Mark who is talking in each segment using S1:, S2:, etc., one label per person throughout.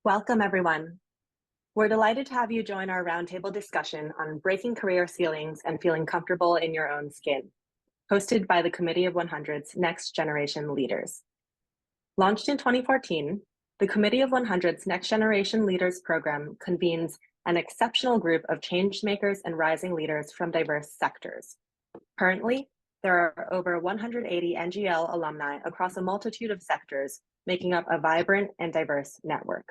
S1: Welcome, everyone. We're delighted to have you join our roundtable discussion on breaking career ceilings and feeling comfortable in your own skin, hosted by the Committee of 100's Next Generation Leaders. Launched in 2014, the Committee of 100's Next Generation Leaders program convenes an exceptional group of changemakers and rising leaders from diverse sectors. Currently, there are over 180 NGL alumni across a multitude of sectors, making up a vibrant and diverse network.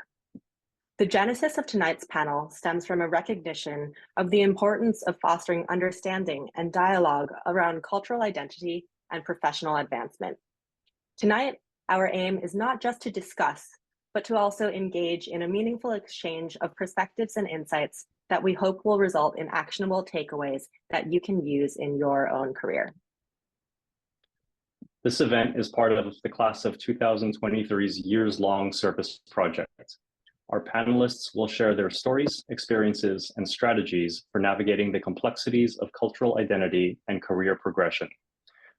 S1: The genesis of tonight's panel stems from a recognition of the importance of fostering understanding and dialogue around cultural identity and professional advancement. Tonight, our aim is not just to discuss, but to also engage in a meaningful exchange of perspectives and insights that we hope will result in actionable takeaways that you can use in your own career.
S2: This event is part of the class of 2023's years-long service project. Our panelists will share their stories, experiences, and strategies for navigating the complexities of cultural identity and career progression.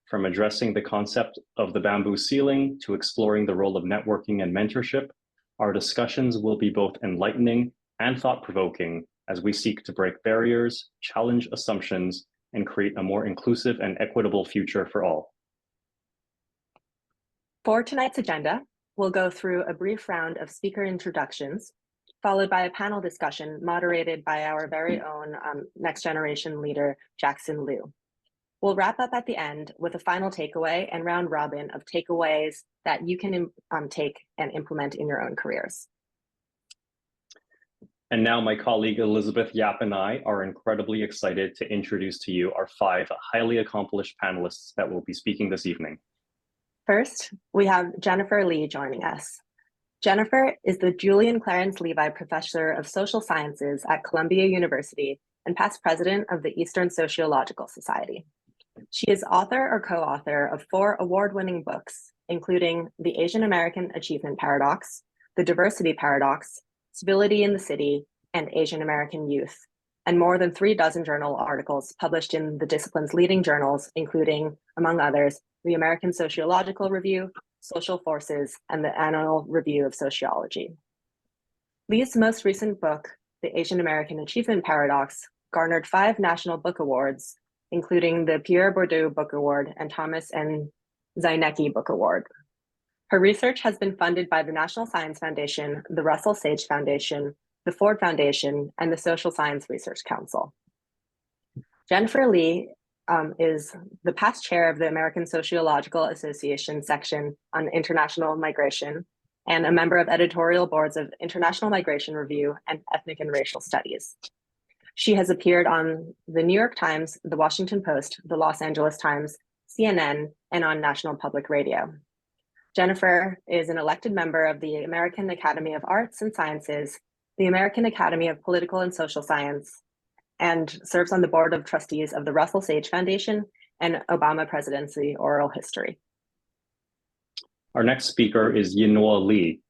S2: From addressing the concept of the bamboo ceiling to exploring the role of networking and mentorship, our discussions will be both enlightening and thought-provoking as we seek to break barriers, challenge assumptions, and create a more inclusive and equitable future for all.
S1: For tonight's agenda, we'll go through a brief round of speaker introductions, followed by a panel discussion moderated by our very own Next Generation leader, Jackson Liu. We'll wrap up at the end with a final takeaway and round robin of takeaways that you can take and implement in your own careers.
S2: And now my colleague Elizabeth Yap and I are incredibly excited to introduce to you our 5 highly accomplished panelists that will be speaking this evening.
S1: First, we have Jennifer Lee joining us. Jennifer is the Julian Clarence Levi Professor of Social Sciences at Columbia University and past president of the Eastern Sociological Society. She is author or co-author of 4 award-winning books, including The Asian American Achievement Paradox, The Diversity Paradox, Civility in the City, and Asian American Youth, and more than 3 dozen journal articles published in the discipline's leading journals, including, among others, the American Sociological Review, Social Forces, and the Annual Review of Sociology. Lee's most recent book, The Asian American Achievement Paradox, garnered 5 National Book Awards, including the Pierre Bourdieu Book Award and Thomas N. Zainecki Book Award. Her research has been funded by the National Science Foundation, the Russell Sage Foundation, the Ford Foundation, and the Social Science Research Council. Jennifer Lee is the past chair of the American Sociological Association section on international migration and a member of editorial boards of International Migration Review and Ethnic and Racial Studies. She has appeared on the New York Times, the Washington Post, the Los Angeles Times, CNN, and on National Public Radio. Jennifer is an elected member of the American Academy of Arts and Sciences, the American Academy of Political and Social Science, and serves on the board of trustees of the Russell Sage Foundation and Obama Presidency Oral History.
S2: Our next speaker is Yinhuo Li.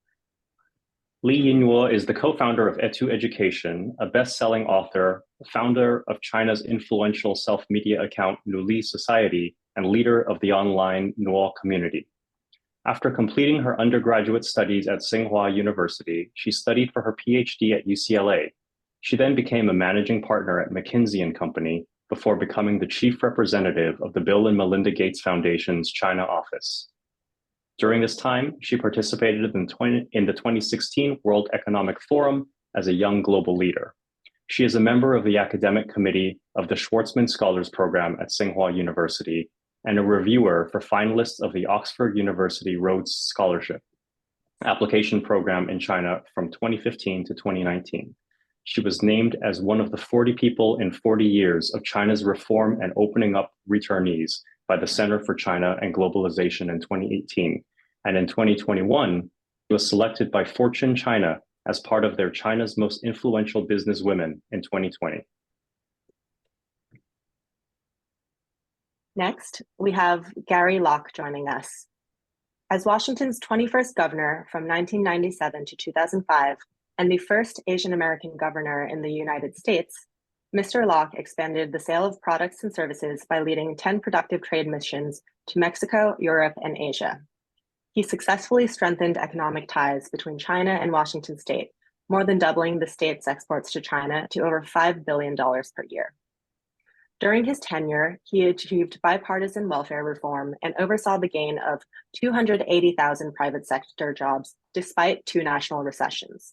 S2: Li Yinhuo is the co-founder of Etu Education, a best-selling author, founder of China's influential self-media account Nuli Society, and leader of the online Nuo community. After completing her undergraduate studies at Tsinghua University, she studied for her PhD at UCLA. She then became a managing partner at McKinsey & Company before becoming the chief representative of the Bill and Melinda Gates Foundation's China office. During this time, she participated in the 2016 World Economic Forum as a young global leader. She is a member of the academic committee of the Schwarzman Scholars Program at Tsinghua University and a reviewer for finalists of the Oxford University Rhodes Scholarship application program in China from 2015 to 2019. She was named as one of the 40 people in 40 years of China's reform and opening up returnees by the Center for China and Globalization in 2018. And in 2021, she was selected by Fortune China as part of their China's Most Influential Business Women in 2020.
S1: Next, we have Gary Locke joining us. As Washington's 21st governor from 1997 to 2005, and the first Asian American governor in the United States, Mr. Locke expanded the sale of products and services by leading 10 productive trade missions to Mexico, Europe, and Asia. He successfully strengthened economic ties between China and Washington State more than doubling the state's exports to China to over $5 billion per year. During his tenure, he achieved bipartisan welfare reform and oversaw the gain of 280,000 private sector jobs despite two national recessions.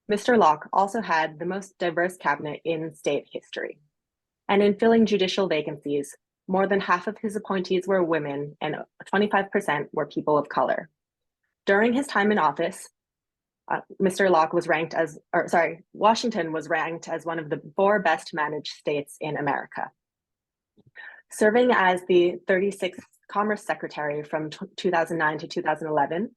S1: Mr. Locke also had the most diverse cabinet in state history. And in filling judicial vacancies, more than half of his appointees were women and 25% were people of color. During his time in office, Washington was ranked as one of the 4 best managed states in America. Serving as the 36th Commerce Secretary from 2009 to 2011,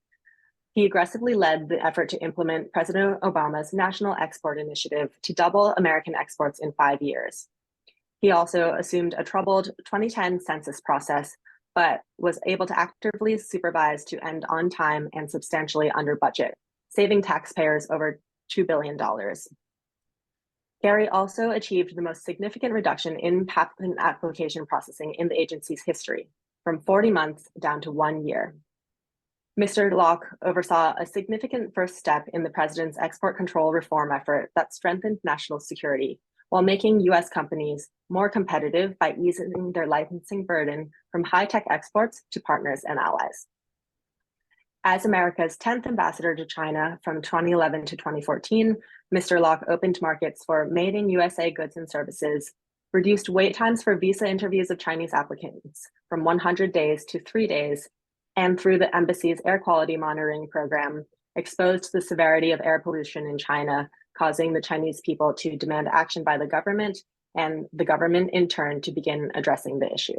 S1: he aggressively led the effort to implement President Obama's National Export Initiative to double American exports in 5 years. He also assumed a troubled 2010 census process, but was able to actively supervise to end on time and substantially under budget, saving taxpayers over $2 billion. Gary also achieved the most significant reduction in patent application processing in the agency's history, from 40 months down to 1 year. Mr. Locke oversaw a significant first step in the president's export control reform effort that strengthened national security while making US companies more competitive by easing their licensing burden from high-tech exports to partners and allies. As America's 10th ambassador to China from 2011 to 2014, Mr. Locke opened markets for made in USA goods and services, reduced wait times for visa interviews of Chinese applicants from 100 days to 3 days, and through the embassy's air quality monitoring program, exposed the severity of air pollution in China, causing the Chinese people to demand action by the government, and the government in turn to begin addressing the issue.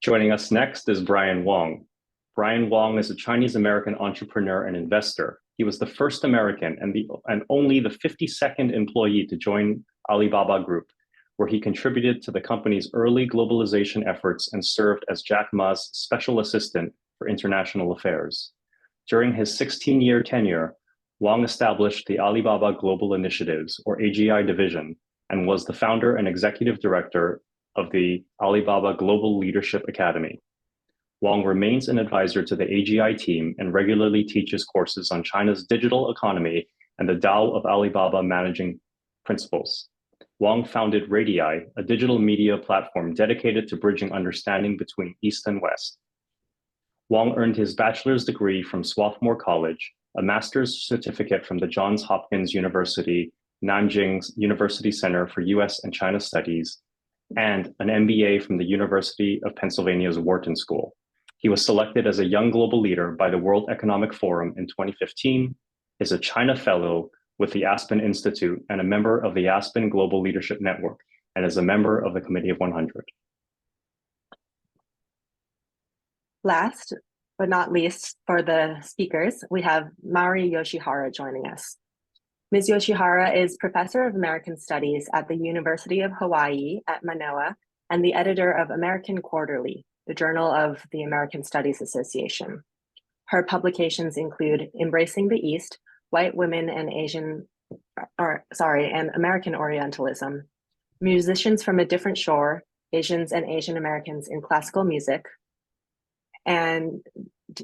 S2: Joining us next is Brian Wong. Brian Wong is a Chinese-American entrepreneur and investor. He was the first American and only the 52nd employee to join Alibaba Group, where he contributed to the company's early globalization efforts and served as Jack Ma's special assistant for international affairs. During his 16-year tenure, Wong established the Alibaba Global Initiatives, or AGI division, and was the founder and executive director of the Alibaba Global Leadership Academy. Wong remains an advisor to the AGI team and regularly teaches courses on China's digital economy and the Tao of Alibaba managing principles. Wong founded Radii, a digital media platform dedicated to bridging understanding between East and West. Wong earned his bachelor's degree from Swarthmore College, a master's certificate from the Johns Hopkins University, Nanjing's University Center for US and China Studies, and an MBA from the University of Pennsylvania's Wharton School. He was selected as a Young Global Leader by the World Economic Forum in 2015, is a China Fellow with the Aspen Institute and a member of the Aspen Global Leadership Network, and is a member of the Committee of 100.
S1: Last but not least, for the speakers, we have Mari Yoshihara joining us. Ms. Yoshihara is Professor of American Studies at the University of Hawaii at Manoa and the editor of American Quarterly, the journal of the American Studies Association. Her publications include Embracing the East, White Women and American Orientalism, Musicians from a Different Shore, Asians and Asian Americans in Classical Music, and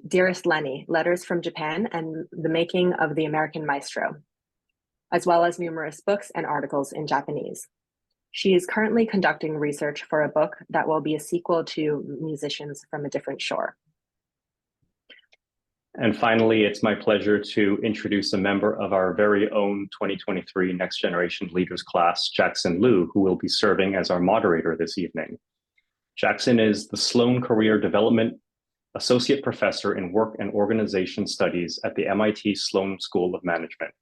S1: Dearest Lenny, Letters from Japan and the Making of the American Maestro, as well as numerous books and articles in Japanese. She is currently conducting research for a book that will be a sequel to Musicians from a Different Shore.
S2: And finally, it's my pleasure to introduce a member of our very own 2023 Next Generation Leaders class, Jackson Liu, who will be serving as our moderator this evening. Jackson is the Sloan Career Development Associate Professor in Work and Organization Studies at the MIT Sloan School of Management.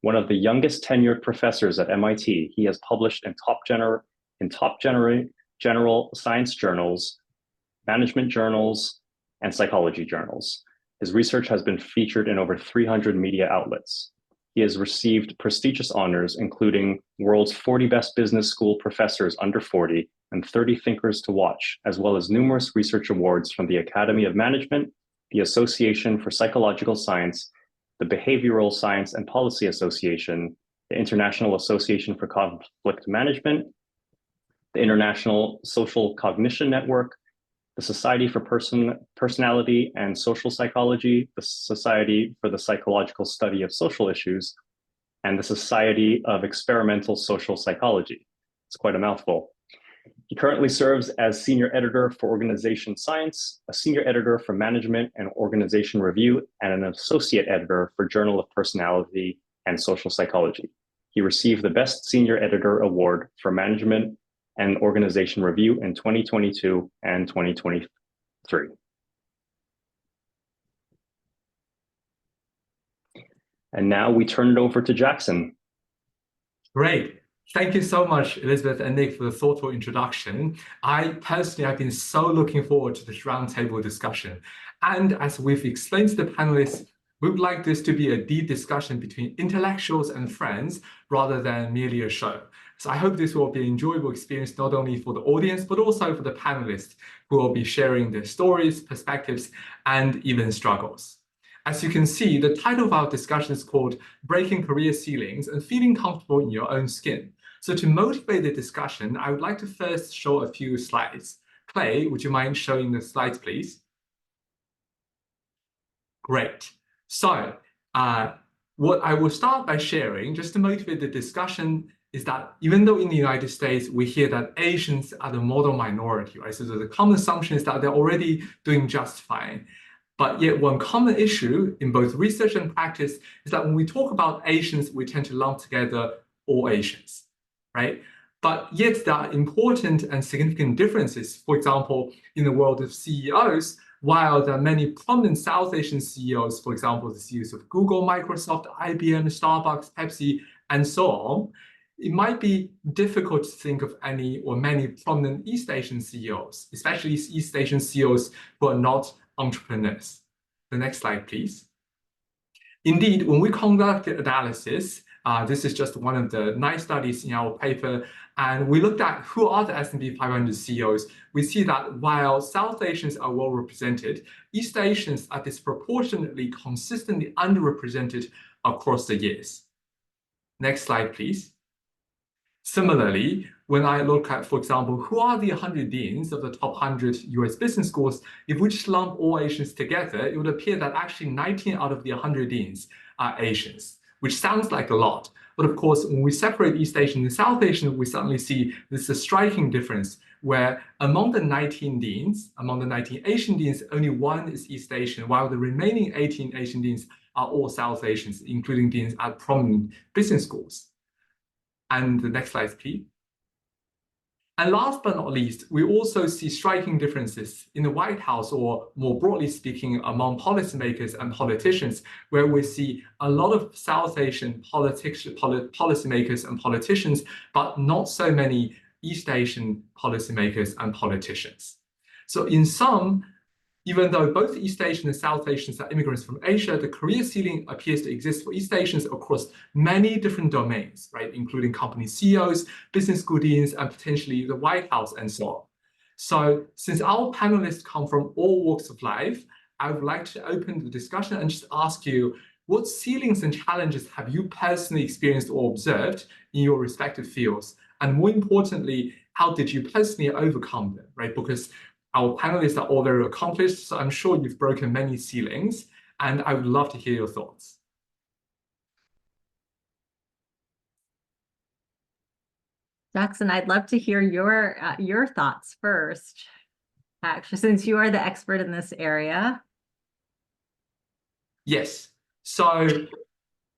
S2: One of the youngest tenured professors at MIT, he has published in top general science journals, management journals, and psychology journals. His research has been featured in over 300 media outlets. He has received prestigious honors, including World's 40 Best Business School Professors Under 40 and 30 Thinkers to Watch, as well as numerous research awards from the Academy of Management, the Association for Psychological Science, the Behavioral Science and Policy Association, the International Association for Conflict Management, the International Social Cognition Network, the Society for Personality and Social Psychology, the Society for the Psychological Study of Social Issues, and the Society of Experimental Social Psychology. It's quite a mouthful. He currently serves as Senior Editor for Organization Science, a Senior Editor for Management and Organization Review, and an Associate Editor for Journal of Personality and Social Psychology. He received the Best Senior Editor Award for Management and Organization Review in 2022 and 2023. And now we turn it over to Jackson.
S3: Great. Thank you so much, Elizabeth and Nick, for the thoughtful introduction. I personally have been so looking forward to this roundtable discussion. And as we've explained to the panelists, we would like this to be a deep discussion between intellectuals and friends rather than merely a show. So I hope this will be an enjoyable experience, not only for the audience, but also for the panelists who will be sharing their stories, perspectives, and even struggles. As you can see, the title of our discussion is called Breaking Career Ceilings and Feeling Comfortable in Your Own Skin. So to motivate the discussion, I would like to first show a few slides. Clay, would you mind showing the slides, please? Great. So what I will start by sharing, just to motivate the discussion, is that even though in the United States, we hear that Asians are the model minority, right? So the common assumption is that they're already doing just fine. But yet one common issue in both research and practice is that when we talk about Asians, we tend to lump together all Asians, right? But yet there are important and significant differences. For example, in the world of CEOs, while there are many prominent South Asian CEOs, for example, the CEOs of Google, Microsoft, IBM, Starbucks, Pepsi, and so on, it might be difficult to think of any or many prominent East Asian CEOs, especially East Asian CEOs who are not entrepreneurs. The next slide, please. Indeed, when we conducted analysis, this is just one of the 9 studies in our paper, and we looked at who are the S&P 500 CEOs. We see that while South Asians are well represented, East Asians are disproportionately consistently underrepresented across the years. Next slide, please. Similarly, when I look at, for example, who are the 100 deans of the top 100 US business schools, if we just lump all Asians together, it would appear that actually 19 out of the 100 deans are Asians, which sounds like a lot. But of course, when we separate East Asian and South Asian, we suddenly see this is a striking difference where among the 19 deans, among the 19 Asian deans, only 1 is East Asian, while the remaining 18 Asian deans are all South Asians, including deans at prominent business schools. And the next slide, please. And last but not least, we also see striking differences in the White House, or more broadly speaking, among policymakers and politicians, where we see a lot of South Asian policymakers and politicians, but not so many East Asian policymakers and politicians. So in sum, even though both East Asian and South Asians are immigrants from Asia, the career ceiling appears to exist for East Asians across many different domains, right, including company CEOs, business school deans, and potentially the White House, and so on. So since our panelists come from all walks of life, I would like to open the discussion and just ask you, what ceilings and challenges have you personally experienced or observed in your respective fields? And more importantly, how did you personally overcome them, right? Because our panelists are all very accomplished, so I'm sure you've broken many ceilings, and I would love to hear your thoughts.
S4: Jackson, I'd love to hear your thoughts first, actually, since you are the expert in this area.
S3: Yes. So,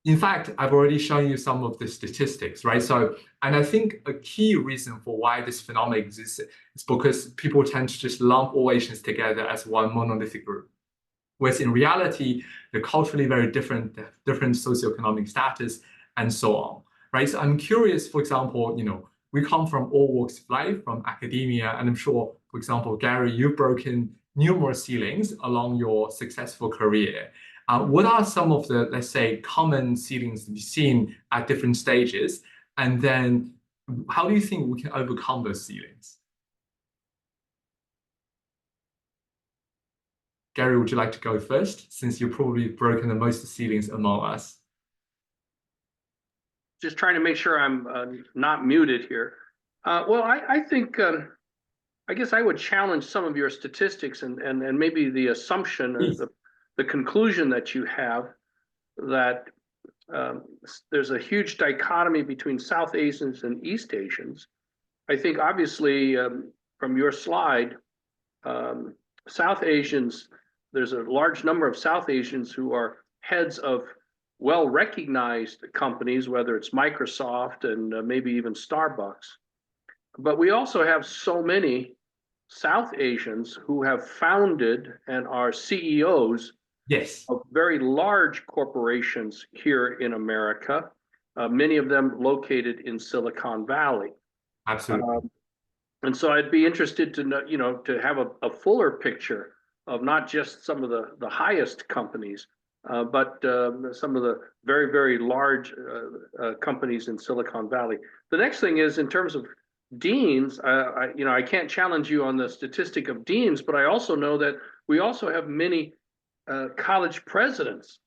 S3: in fact, I've already shown you some of the statistics, right? So, and I think a key reason for why this phenomenon exists is because people tend to just lump all Asians together as one monolithic group. Whereas in reality, they're culturally very different, different socioeconomic status, and so on, right? So I'm curious, for example, we come from all walks of life, from academia, and I'm sure, for example, Gary, you've broken numerous ceilings along your successful career. What are some of the, let's say, common ceilings to be seen at different stages? And then how do you think we can overcome those ceilings? Gary, would you like to go first, since you've probably broken the most ceilings among us?
S5: Just trying to make sure I'm not muted here. Well, I think I guess I would challenge some of your statistics and maybe the assumption or the conclusion that you have that there's a huge dichotomy between South Asians and East Asians. I think obviously from your slide, South Asians, there's a large number of South Asians who are heads of well-recognized companies, whether it's Microsoft and maybe even Starbucks. But we also have so many South Asians who have founded and are CEOs
S3: Yes.
S5: of very large corporations here in America, many of them located in Silicon Valley.
S3: Absolutely.
S5: And so I'd be interested to know, to have a fuller picture of not just some of the highest companies, but some of the very, very large companies in Silicon Valley. The next thing is in terms of deans, I can't challenge you on the statistic of deans, but I also know that we also have many college presidents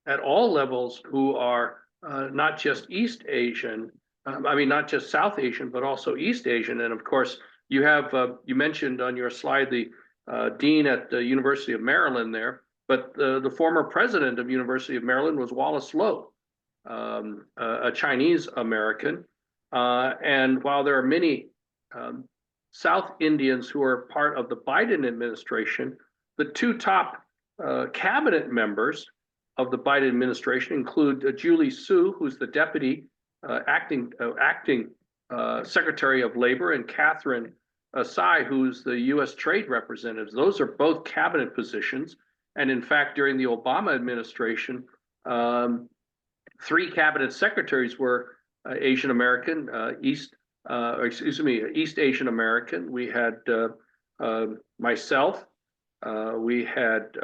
S5: at all levels who are not just East Asian, not just South Asian, but also East Asian. And of course, you have, you mentioned on your slide the dean at the University of Maryland there, but the former president of University of Maryland was Wallace Loh, a Chinese American. And while there are many South Indians who are part of the Biden administration, the two top cabinet members of the Biden administration include Julie Su, who's the deputy acting Secretary of Labor, and Catherine Tsai, who's the U.S. Trade Representative. Those are both cabinet positions. And in fact, during the Obama administration, 3 cabinet secretaries were Asian American, East Asian American. We had myself. We had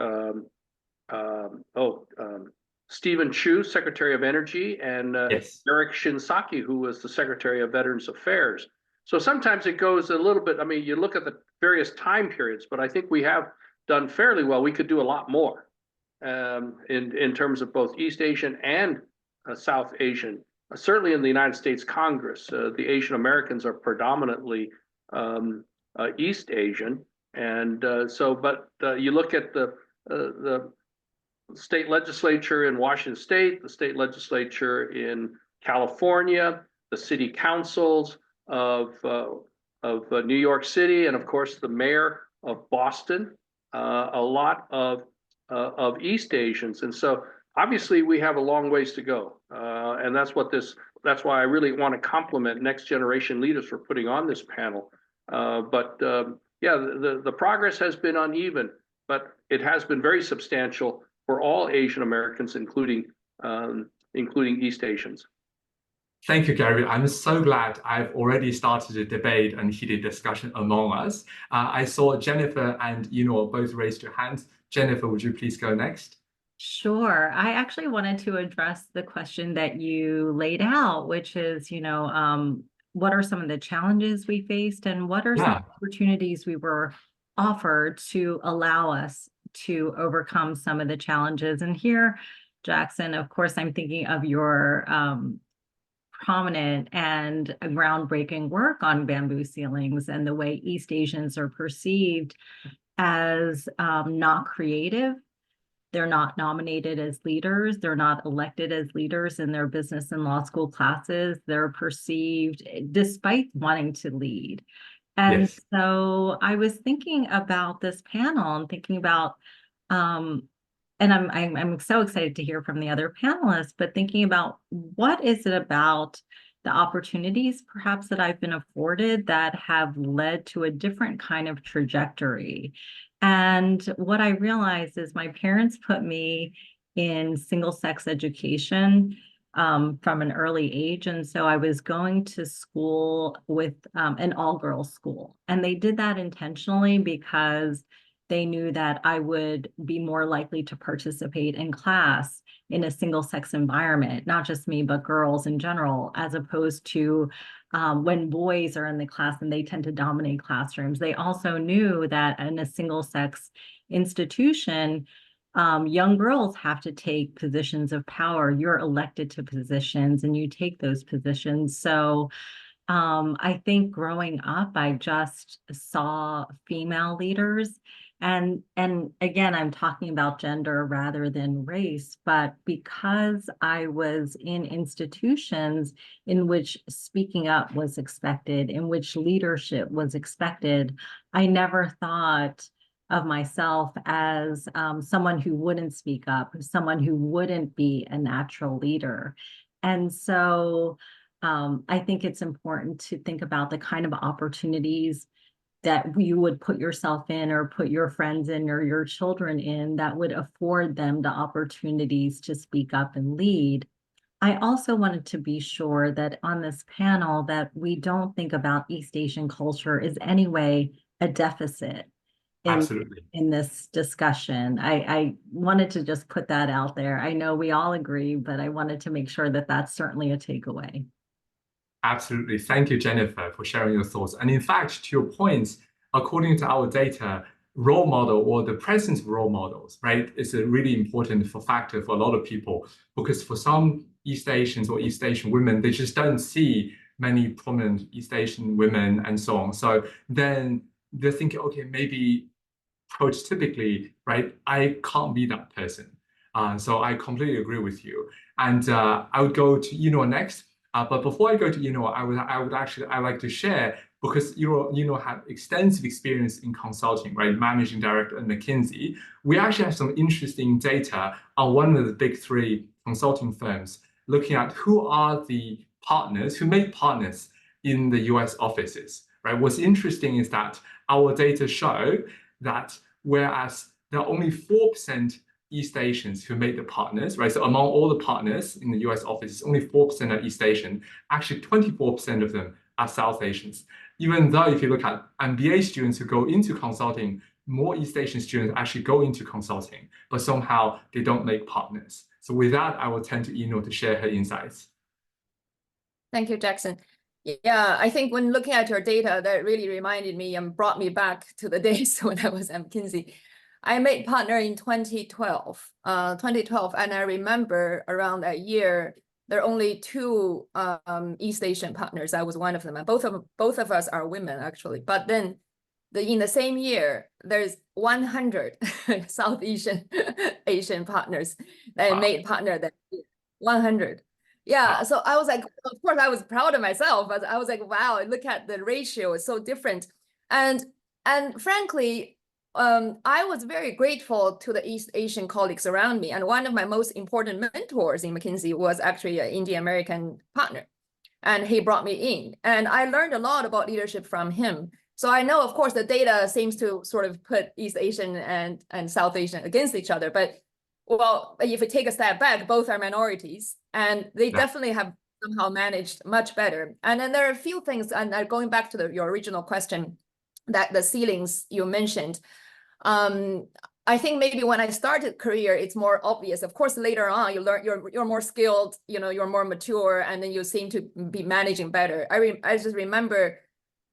S5: Stephen Chu, Secretary of Energy, and
S3: Yes.
S5: Eric Shinseki, who was the Secretary of Veterans Affairs. So sometimes it goes a little bit, you look at the various time periods, but I think we have done fairly well. We could do a lot more in terms of both East Asian and South Asian. Certainly in the United States Congress, the Asian Americans are predominantly East Asian. And you look at the state legislature in Washington State, the state legislature in California, the city councils of New York City, and of course the mayor of Boston, a lot of East Asians. And so obviously we have a long ways to go. And that's why I really want to compliment Next Generation Leaders for putting on this panel. The progress has been uneven, but it has been very substantial for all Asian Americans, including East Asians.
S3: Thank you, Gary. I'm so glad I've already started a debate and heated discussion among us. I saw Jennifer and Yinhuo both raised your hands. Jennifer, would you please go next?
S4: Sure. I actually wanted to address the question that you laid out, which is, what are some of the challenges we faced and what are some opportunities we were offered to allow us to overcome some of the challenges? And here, Jackson, of course, I'm thinking of your prominent and groundbreaking work on bamboo ceilings and the way East Asians are perceived as not creative. They're not nominated as leaders. They're not elected as leaders in their business and law school classes. They're perceived despite wanting to lead. And so I was thinking about this panel and thinking about, and I'm so excited to hear from the other panelists, but thinking about what is it about the opportunities perhaps that I've been afforded that have led to a different kind of trajectory. And what I realized is my parents put me in single-sex education from an early age. And so I was going to school with an all-girls school. And they did that intentionally because they knew that I would be more likely to participate in class in a single-sex environment, not just me, but girls in general, as opposed to when boys are in the class and they tend to dominate classrooms. They also knew that in a single-sex institution, young girls have to take positions of power. You're elected to positions and you take those positions. So I think growing up, I just saw female leaders. And again, I'm talking about gender rather than race, but because I was in institutions in which speaking up was expected, in which leadership was expected, I never thought of myself as someone who wouldn't speak up, someone who wouldn't be a natural leader. And so I think it's important to think about the kind of opportunities that you would put yourself in or put your friends in or your children in that would afford them the opportunities to speak up and lead. I also wanted to be sure that on this panel that we don't think about East Asian culture as anyway a deficit
S3: Absolutely.
S4: in this discussion. I wanted to just put that out there. I know we all agree, but I wanted to make sure that that's certainly a takeaway.
S3: Absolutely. Thank you, Jennifer, for sharing your thoughts. And in fact, to your points, according to our data, role model or the presence of role models, right, is a really important factor for a lot of people, because for some East Asians or East Asian women, they just don't see many prominent East Asian women and so on. So then they're thinking, okay, maybe prototypically, right, I can't be that person. So I completely agree with you. And I would go to Yinhuo next. But before I go to Yinhuo, I like to share, because Yinhuo had extensive experience in consulting, right? Managing director at McKinsey. We actually have some interesting data on one of the big three consulting firms, looking at who are the partners, who make partners in the US offices, right? What's interesting is that our data show that whereas there are only 4% East Asians who make the partners, right? So among all the partners in the US office, only 4% are East Asian. Actually, 24% of them are South Asians. Even though if you look at MBA students who go into consulting, more East Asian students actually go into consulting, but somehow they don't make partners. So with that, I will turn to Yinhuo to share her insights.
S6: Thank you, Jackson. Yeah, I think when looking at your data, that really reminded me and brought me back to the days when I was at McKinsey. I made partner in 2012, and I remember around that year, there are only two East Asian partners. I was one of them, and both of us are women, actually. But then in the same year, there's 100 South Asian partners that made partner that year. 100. Yeah, so I was like, of course, I was proud of myself, but I was like, wow, look at the ratio, it's so different. And frankly, I was very grateful to the East Asian colleagues around me. And one of my most important mentors in McKinsey was actually an Indian American partner. And he brought me in. And I learned a lot about leadership from him. So I know, of course, the data seems to sort of put East Asian and South Asian against each other. But well, if we take a step back, both are minorities, and they definitely have somehow managed much better. And then there are a few things, and going back to your original question, that the ceilings you mentioned, I think maybe when I started career, it's more obvious. Of course, later on, you learn you're more skilled, you're more mature, and then you seem to be managing better. I just remember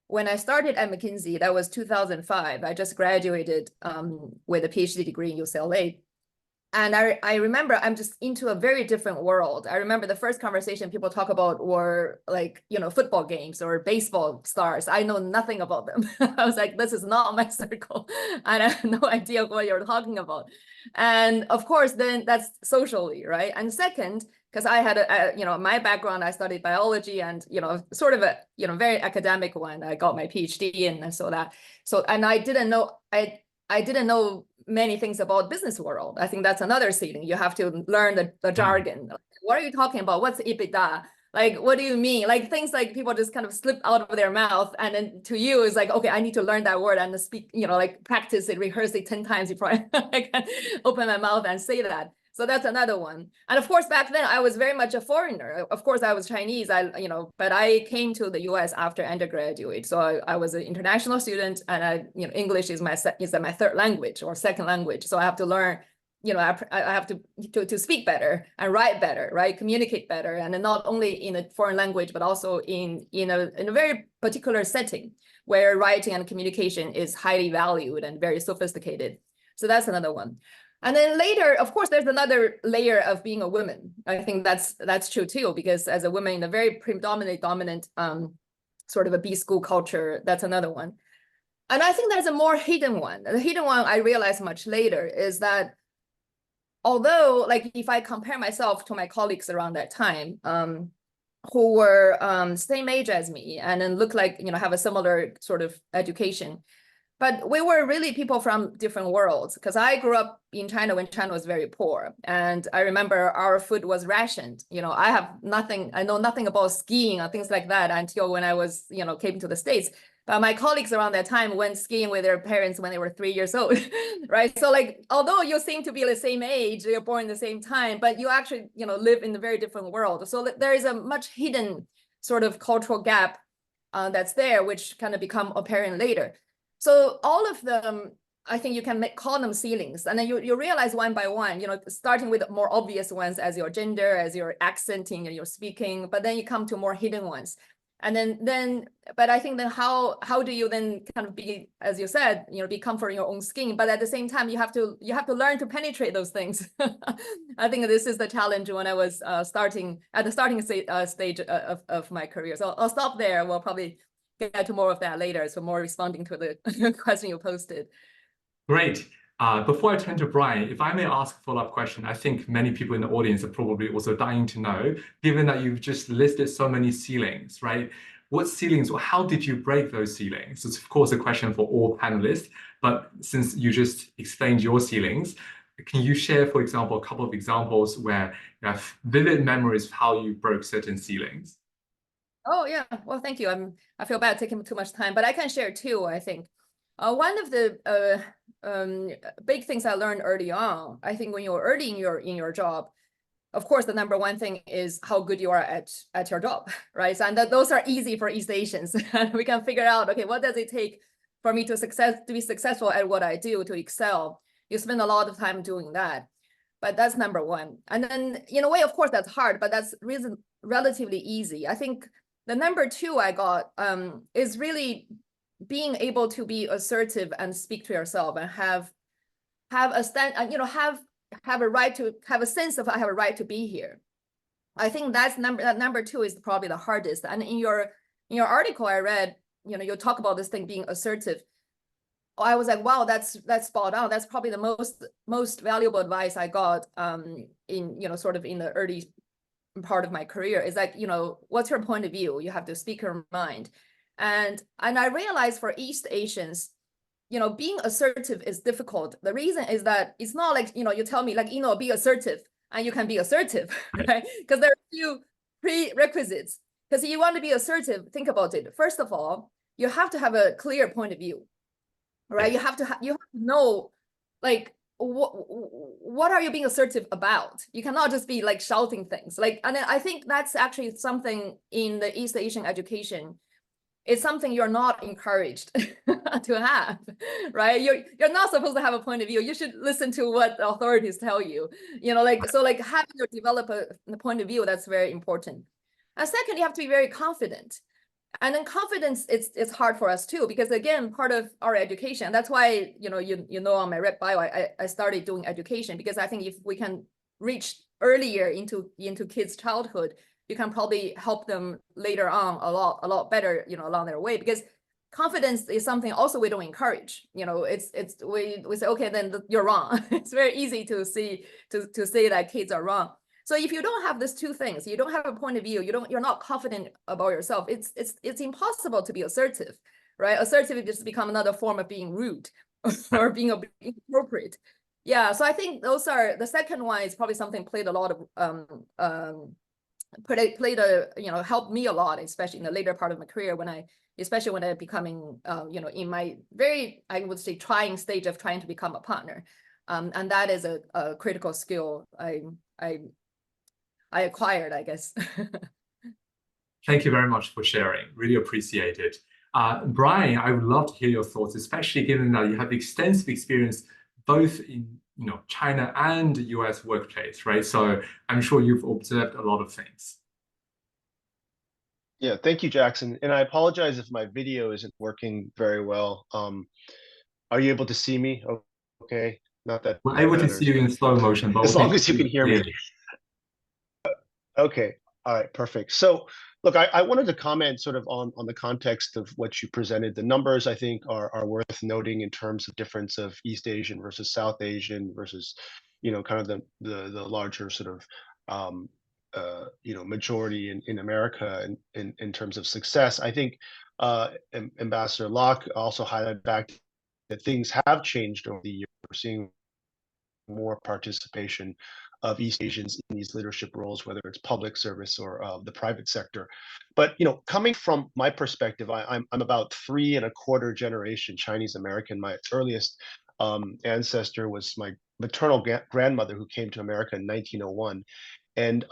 S6: when I started at McKinsey, that was 2005. I just graduated with a PhD degree in UCLA. And I remember I'm just into a very different world. I remember the first conversation people talk about were like, football games or baseball stars. I know nothing about them. I was like, this is not my circle. I have no idea what you're talking about. And of course, then that's socially, right? And second, because I had my background, I studied biology and, sort of a, very academic one. I got my PhD and so that. And I didn't know, I didn't know many things about business world. I think that's another ceiling. You have to learn the jargon. What are you talking about? What's EBITDA? Like, what do you mean? Like things like people just kind of slip out of their mouth. And then to you is like, okay, I need to learn that word and speak, like practice it, rehearse it 10 times before I can open my mouth and say that. So that's another one. And of course, back then I was very much a foreigner. Of course, I was Chinese, but I came to the US after undergraduate. So I was an international student, and English is my third language or second language. So I have to learn, I have to speak better and write better, right? Communicate better. And then not only in a foreign language, but also in a very particular setting where writing and communication is highly valued and very sophisticated. So that's another one. And then later, of course, there's another layer of being a woman. I think that's true too, because as a woman in a very predominantly dominant sort of a B school culture. That's another one. And I think there's a more hidden one. The hidden one I realized much later is that although, like, if I compare myself to my colleagues around that time, who were same age as me and then look like, have a similar sort of education, but we were really people from different worlds, because I grew up in China when China was very poor. And I remember our food was rationed. I know nothing about skiing or things like that until when I was, came to the States. But my colleagues around that time went skiing with their parents when they were 3 years old, right? So like, although you seem to be the same age, you're born in the same time, but you actually, live in a very different world. So there is a much hidden sort of cultural gap that's there, which kind of become apparent later. So all of them, I think you can call them ceilings. And then you realize one by one, starting with more obvious ones as your gender, as your accenting and your speaking, but then you come to more hidden ones. And then, but I think then how do you then kind of be, as you said, be comfort in your own skin, but at the same time, you have to learn to penetrate those things. I think this is the challenge when I was starting at the starting stage of my career. So I'll stop there. We'll probably get to more of that later. So more responding to the question you posted.
S3: Great. Before I turn to Brian, if I may ask a follow-up question, I think many people in the audience are probably also dying to know, given that you've just listed so many ceilings, right? What ceilings, or how did you break those ceilings? It's of course a question for all panelists, but since you just explained your ceilings, can you share, for example, a couple of examples where you have vivid memories of how you broke certain ceilings?
S6: Oh yeah, well, thank you. I feel bad taking too much time, but I can share two, I think. One of the big things I learned early on, I think when you're early in your job, of course, the number one thing is how good you are at your job, right? So, and those are easy for East Asians. And we can figure out, okay, what does it take for me to be successful at what I do, to excel? You spend a lot of time doing that. But that's number one. And then in a way, of course, that's hard, but that's relatively easy. I think the number two I got is really being able to be assertive and speak to yourself and have a stand, have a right to have a sense of I have a right to be here. I think that number two is probably the hardest. And in your article I read, you talk about this thing being assertive. I was like, wow, that's spot on. That's probably the most valuable advice I got in sort of in the early part of my career, is like, what's your point of view? You have to speak your mind. And I realized for East Asians, being assertive is difficult. The reason is that it's not like, you tell me like, be assertive and you can be assertive, right? Because there are a few prerequisites. Because you want to be assertive, think about it. First of all, you have to have a clear point of view, right? You have to know, like, what are you being assertive about? You cannot just be like shouting things. And I think that's actually something in the East Asian education. It's something you're not encouraged to have, right? You're not supposed to have a point of view. You should listen to what the authorities tell you. So having to develop a point of view, that's very important. And second, you have to be very confident. And then confidence, it's hard for us too, because again, part of our education, that's why, on my rep bio, I started doing education, because I think if we can reach earlier into kids' childhood, you can probably help them later on a lot better, along their way, because confidence is something also we don't encourage. We say, okay, then you're wrong. It's very easy to say that kids are wrong. So if you don't have these two things, you don't have a point of view, you're not confident about yourself, it's impossible to be assertive, right? Assertive just become another form of being rude or being inappropriate. Yeah, so I think those are, the second one is probably something played a lot of helped me a lot, especially in the later part of my career, especially when I becoming, in my very, I would say, trying stage of trying to become a partner. And that is a critical skill I acquired, I guess.
S3: Thank you very much for sharing. Really appreciate it. Brian, I would love to hear your thoughts, especially given that you have extensive experience both in China and US workplace, right? So I'm sure you've observed a lot of things.
S7: Yeah, thank you, Jackson. And I apologize if my video isn't working very well. Are you able to see me? Okay, not that
S3: we're able to see you in slow motion, but
S7: as long as you can hear me. Okay, all right, perfect. So Look, I wanted to comment sort of on the context of what you presented. The numbers, I think, are worth noting in terms of difference of East Asian versus South Asian versus, kind of the larger sort of, majority in America in terms of success. I think Ambassador Locke also highlighted the fact that things have changed over the years. We're seeing more participation of East Asians in these leadership roles, whether it's public service or the private sector. But coming from my perspective, I'm about 3.25 generation Chinese American. My earliest ancestor was my maternal grandmother, who came to America in 1901, and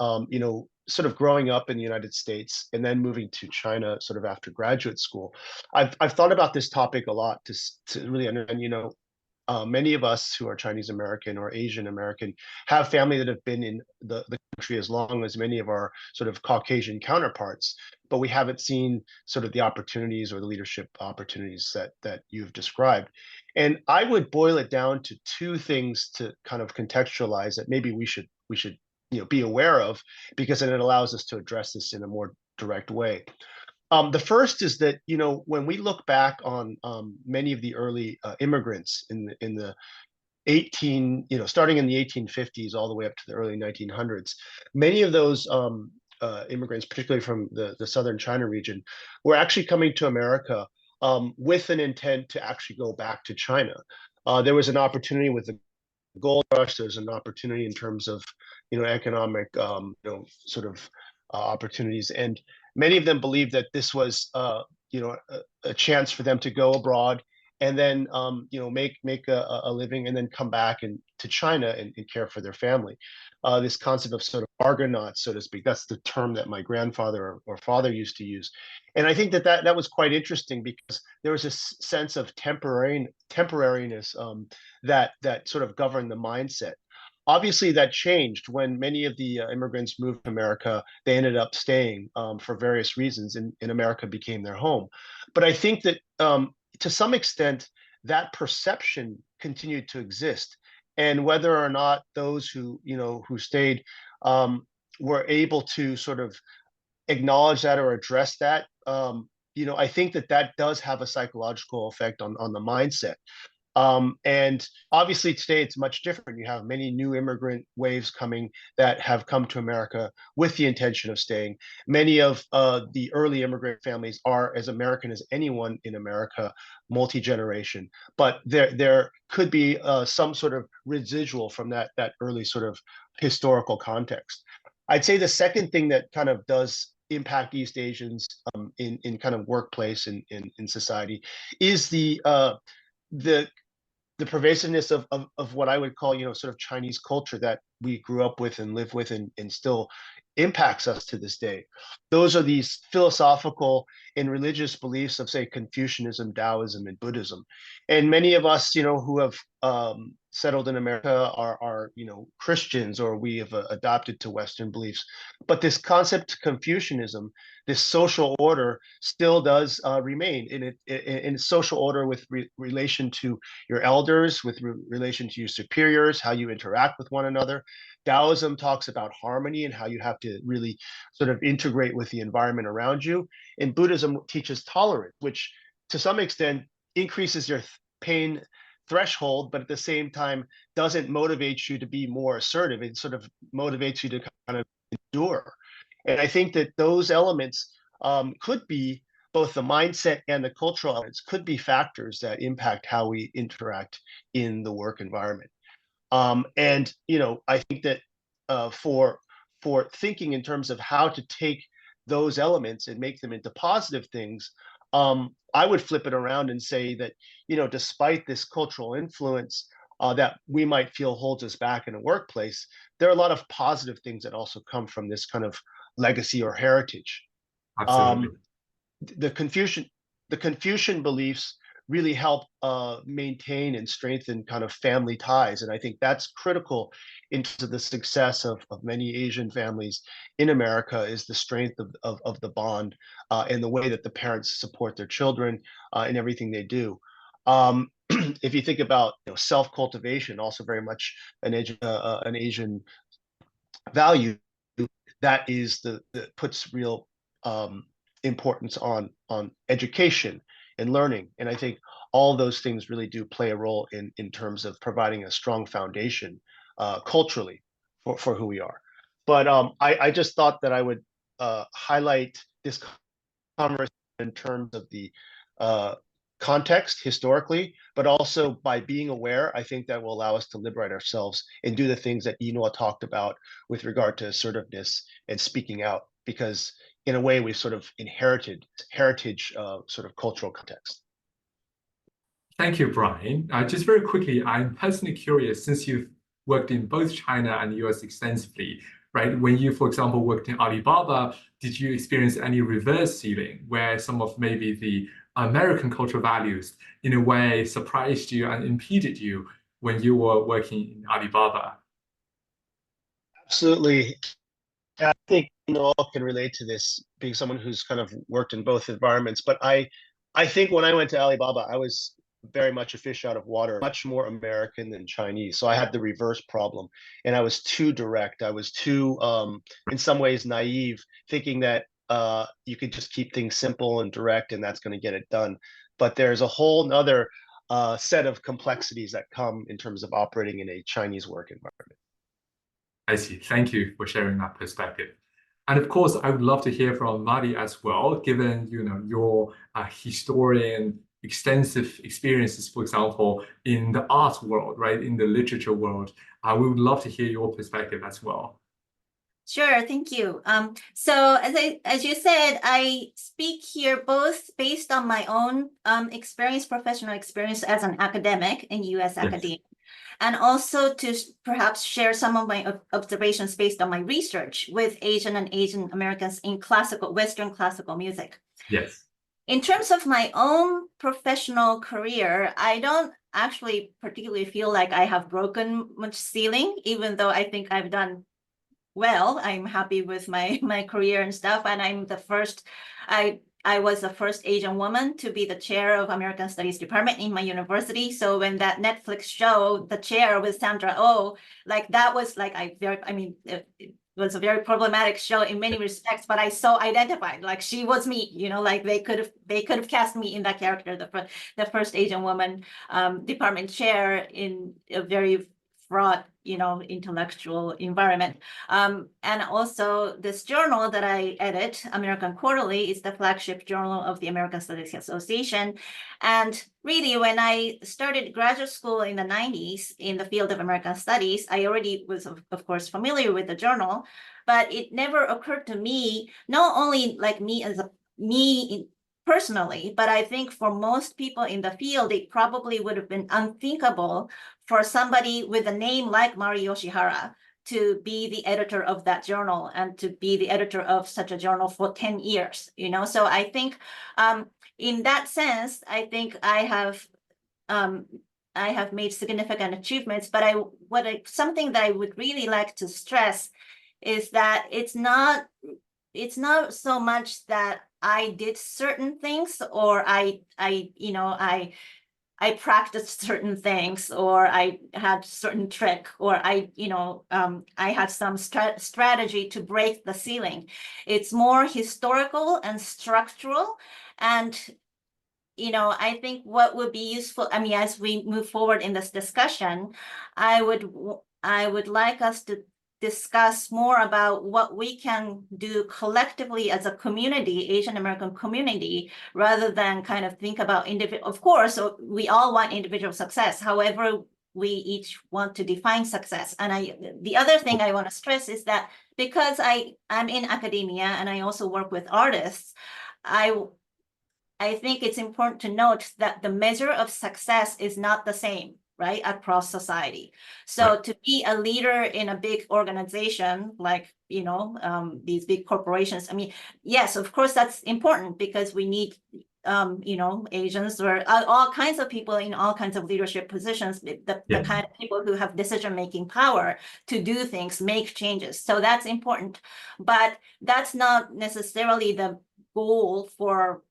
S7: sort of growing up in the United States and then moving to China sort of after graduate school. I've thought about this topic a lot to really understand. Many of us who are Chinese American or Asian American have family that have been in the country as long as many of our sort of Caucasian counterparts, but we haven't seen sort of the opportunities or the leadership opportunities that you've described. And I would boil it down to two things to kind of contextualize that maybe we should be aware of, because then it allows us to address this in a more direct way. The first is that, when we look back on many of the early immigrants in the starting in the 1850s all the way up to the early 1900s, many of those immigrants, particularly from the southern China region, were actually coming to America with an intent to actually go back to China. There was an opportunity with the gold rush. There's an opportunity in terms of economic sort of opportunities, and many of them believed that this was a chance for them to go abroad and then make a living and then come back to China and care for their family. This concept of sort of Argonauts, so to speak, that's the term that my grandfather or father used to use. And I think that was quite interesting, because there was a sense of temporariness that sort of governed the mindset. Obviously, that changed when many of the immigrants moved to America. They ended up staying for various reasons, and America became their home. But I think that to some extent, that perception continued to exist. And whether or not those who stayed were able to sort of acknowledge that or address that, I think that does have a psychological effect on the mindset. And obviously today it's much different. You have many new immigrant waves coming that have come to America with the intention of staying. Many of the early immigrant families are as American as anyone in America, multi-generation. But there could be some sort of residual from that early sort of historical context. I'd say the second thing that kind of does impact East Asians in kind of workplace and in society is the pervasiveness of what I would call, sort of Chinese culture that we grew up with and live with and still impacts us to this day. Those are these philosophical and religious beliefs of, say, Confucianism, Taoism, and Buddhism. And many of us, who have settled in America are Christians, or we have adopted to Western beliefs. But this concept, Confucianism, this social order, still does remain in social order with relation to your elders, with relation to your superiors, how you interact with one another. Taoism talks about harmony and how you have to really sort of integrate with the environment around you. And Buddhism teaches tolerance, which to some extent increases your pain threshold, but at the same time doesn't motivate you to be more assertive. It sort of motivates you to kind of endure. And I think that those elements could be both the mindset and the cultural elements, could be factors that impact how we interact in the work environment. And I think that for thinking in terms of how to take those elements and make them into positive things, I would flip it around and say that, despite this cultural influence that we might feel holds us back in a workplace, there are a lot of positive things that also come from this kind of legacy or heritage.
S3: Absolutely.
S7: The Confucian beliefs really help maintain and strengthen kind of family ties. And I think that's critical into the success of many Asian families in America, is the strength of the bond and the way that the parents support their children in everything they do. If you think about self-cultivation, also very much an Asian value, that is that puts real importance on education and learning. And I think all those things really do play a role in terms of providing a strong foundation culturally for who we are. But I just thought that I would highlight this conversation in terms of the context historically, but also by being aware, I think that will allow us to liberate ourselves and do the things that Yinhua talked about with regard to assertiveness and speaking out, because in a way we've sort of inherited heritage sort of cultural context.
S3: Thank you, Brian. Just very quickly, I'm personally curious, since you've worked in both China and the US extensively, right? When you, for example, worked in Alibaba, did you experience any reverse sealing where some of maybe the American cultural values in a way surprised you and impeded you when you were working in Alibaba?
S7: Absolutely. I think all can relate to this, being someone who's kind of worked in both environments. But I think when I went to Alibaba, I was very much a fish out of water, much more American than Chinese. So I had the reverse problem, and I was too direct. I was too, in some ways, naive, thinking that you could just keep things simple and direct, and that's going to get it done. But there's a whole other set of complexities that come in terms of operating in a Chinese work environment.
S3: I see. Thank you for sharing that perspective. And of course, I would love to hear from Madi as well, given your historian extensive experiences, for example, in the art world, right, in the literature world. We would love to hear your perspective as well.
S8: Sure, thank you. So as you said, I speak here both based on my own professional experience as an academic in U.S. academia, and also to perhaps share some of my observations based on my research with Asian and Asian Americans in Western classical music.
S3: Yes.
S8: In terms of my own professional career, I don't actually particularly feel like I have broken much ceiling, even though I think I've done well. I'm happy with my career and stuff, and I'm the first. I was the first Asian woman to be the chair of American Studies department in my university. So when that Netflix show, The Chair with Sandra Oh, like that was like it was a very problematic show in many respects, but I so identified, like she was me, like they could have cast me in that character, the first Asian woman department chair in a very fraught, intellectual environment. And also this journal that I edit, American Quarterly, is the flagship journal of the American Studies Association. And really, when I started graduate school in the 90s in the field of American Studies, I already was, of course, familiar with the journal, but it never occurred to me, not only like me personally, but I think for most people in the field, it probably would have been unthinkable for somebody with a name like Mari Yoshihara to be the editor of that journal and to be the editor of such a journal for 10 years, So I think in that sense, I think I have made significant achievements, but something that I would really like to stress is that it's not so much that I did certain things or I practiced certain things, or I had certain trick, or I had some strategy to break the ceiling. It's more historical and structural. And, I think what would be useful, as we move forward in this discussion, I would like us to discuss more about what we can do collectively as a community, Asian American community, rather than kind of think about individual. Of course, we all want individual success. However, we each want to define success. And the other thing I want to stress is that because I'm in academia and I also work with artists, I think it's important to note that the measure of success is not the same, right, across society. So to be a leader in a big organization like, these big corporations, yes, of course, that's important because we need, Asians or all kinds of people in all kinds of leadership positions, the kind of people who have decision-making power to do things, make changes. So that's important, but that's not necessarily the goal for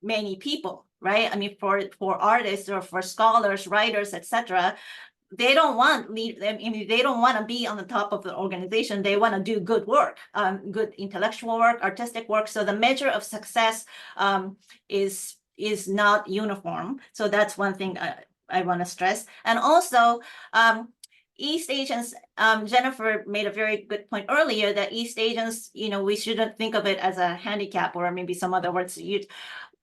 S8: many people, right? For artists or for scholars, writers, etc. they don't want lead. I mean, they don't want to be on the top of the organization. They want to do good work, good intellectual work, artistic work. So the measure of success is not uniform. So that's one thing I want to stress. And also, East Asians, Jennifer made a very good point earlier that East Asians, we shouldn't think of it as a handicap or maybe some other words used.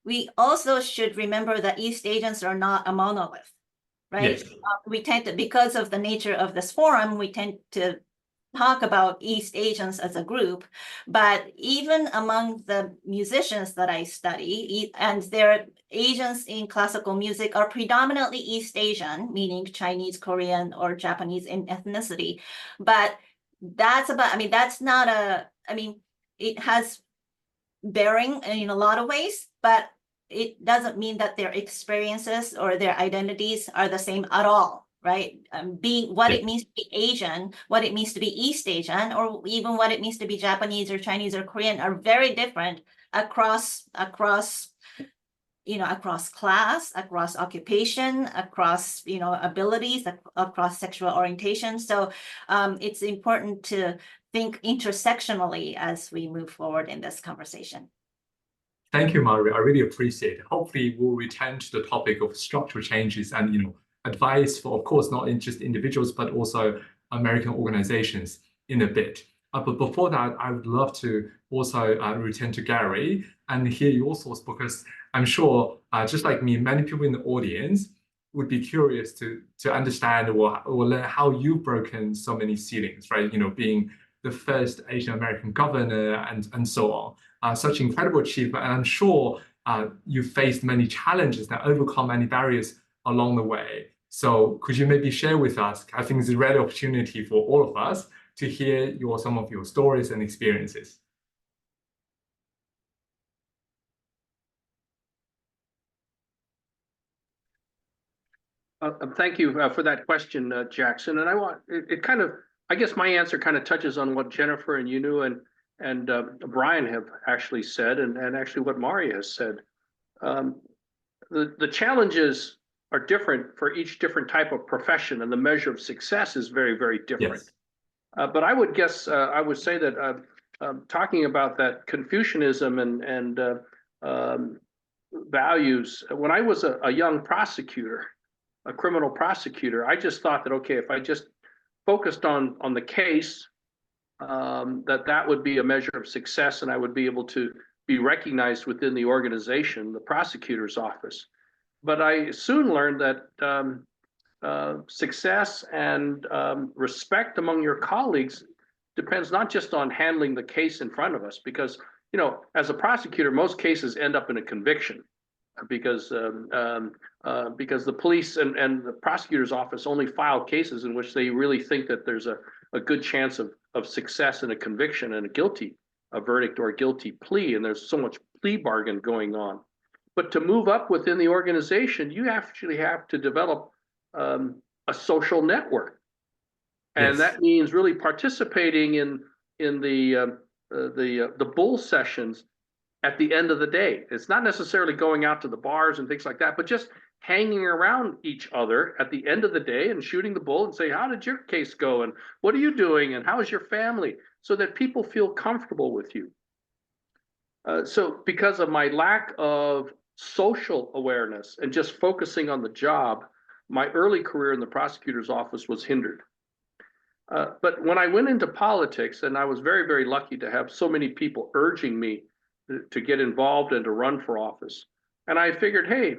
S8: We also should remember that East Asians are not a monolith, right?
S3: Yes.
S8: We tend to, because of the nature of this forum, we tend to talk about East Asians as a group, but even among the musicians that I study, and their Asians in classical music are predominantly East Asian, meaning Chinese, Korean, or Japanese in ethnicity. But that's about, I mean, that's not a, I mean, it has bearing in a lot of ways, but it doesn't mean that their experiences or their identities are the same at all, right? Being what it means to be Asian, what it means to be East Asian, or even what it means to be Japanese or Chinese or Korean are very different across class, across occupation, across abilities, across sexual orientation. So it's important to think intersectionally as we move forward in this conversation.
S3: Thank you, Maria. I really appreciate it. Hopefully, we'll return to the topic of structural changes and advice for, of course, not just individuals but also American organizations in a bit. But before that, I would love to also return to Gary and hear your thoughts, because I'm sure, just like me, many people in the audience would be curious to understand or learn how you've broken so many ceilings, right? Being the first Asian American governor and so on. Such incredible achievement, and I'm sure you faced many challenges that overcome many barriers along the way. So could you maybe share with us? I think it's a rare opportunity for all of us to hear some of your stories and experiences.
S5: Thank you for that question, Jackson. And I guess my answer kind of touches on what Jennifer and Yinu and Brian have actually said, and actually what Maria has said. The challenges are different for each different type of profession, and the measure of success is very, very different.
S3: Yes.
S5: But I would say that talking about that Confucianism and values, when I was a young prosecutor, a criminal prosecutor, I just thought that, okay, if I just focused on the case, that would be a measure of success, and I would be able to be recognized within the organization, the prosecutor's office. But I soon learned that success and respect among your colleagues depends not just on handling the case in front of us, because as a prosecutor, most cases end up in a conviction, because the police and the prosecutor's office only file cases in which they really think that there's a good chance of success and a conviction and a verdict or a guilty plea, and there's so much plea bargain going on. But to move up within the organization, you actually have to develop a social network, and that means really participating in the bull sessions at the end of the day. It's not necessarily going out to the bars and things like that, but just hanging around each other at the end of the day and shooting the bull and say, how did your case go? And what are you doing? And how is your family? So that people feel comfortable with you. So because of my lack of social awareness and just focusing on the job, my early career in the prosecutor's office was hindered. But when I went into politics, and I was very, very lucky to have so many people urging me to get involved and to run for office. And I figured, hey,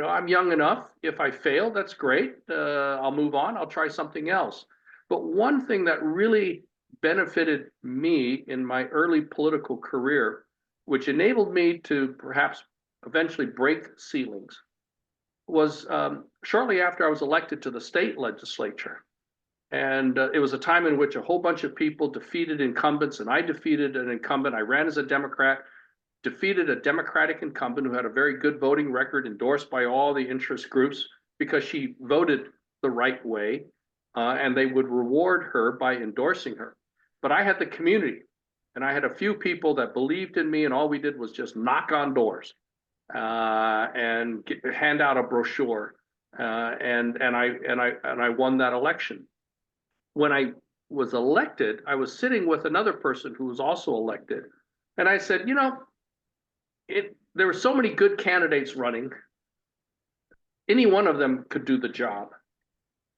S5: I'm young enough. If I fail, that's great. I'll move on. I'll try something else. But one thing that really benefited me in my early political career, which enabled me to perhaps eventually break ceilings, was shortly after I was elected to the state legislature. And it was a time in which a whole bunch of people defeated incumbents, and I defeated an incumbent. I ran as a Democrat, defeated a Democratic incumbent who had a very good voting record, endorsed by all the interest groups because she voted the right way, and they would reward her by endorsing her. But I had the community, and I had a few people that believed in me, and all we did was just knock on doors and hand out a brochure and I won that election. When I was elected, I was sitting with another person who was also elected, and I said, you know, there were so many good candidates running. Any one of them could do the job.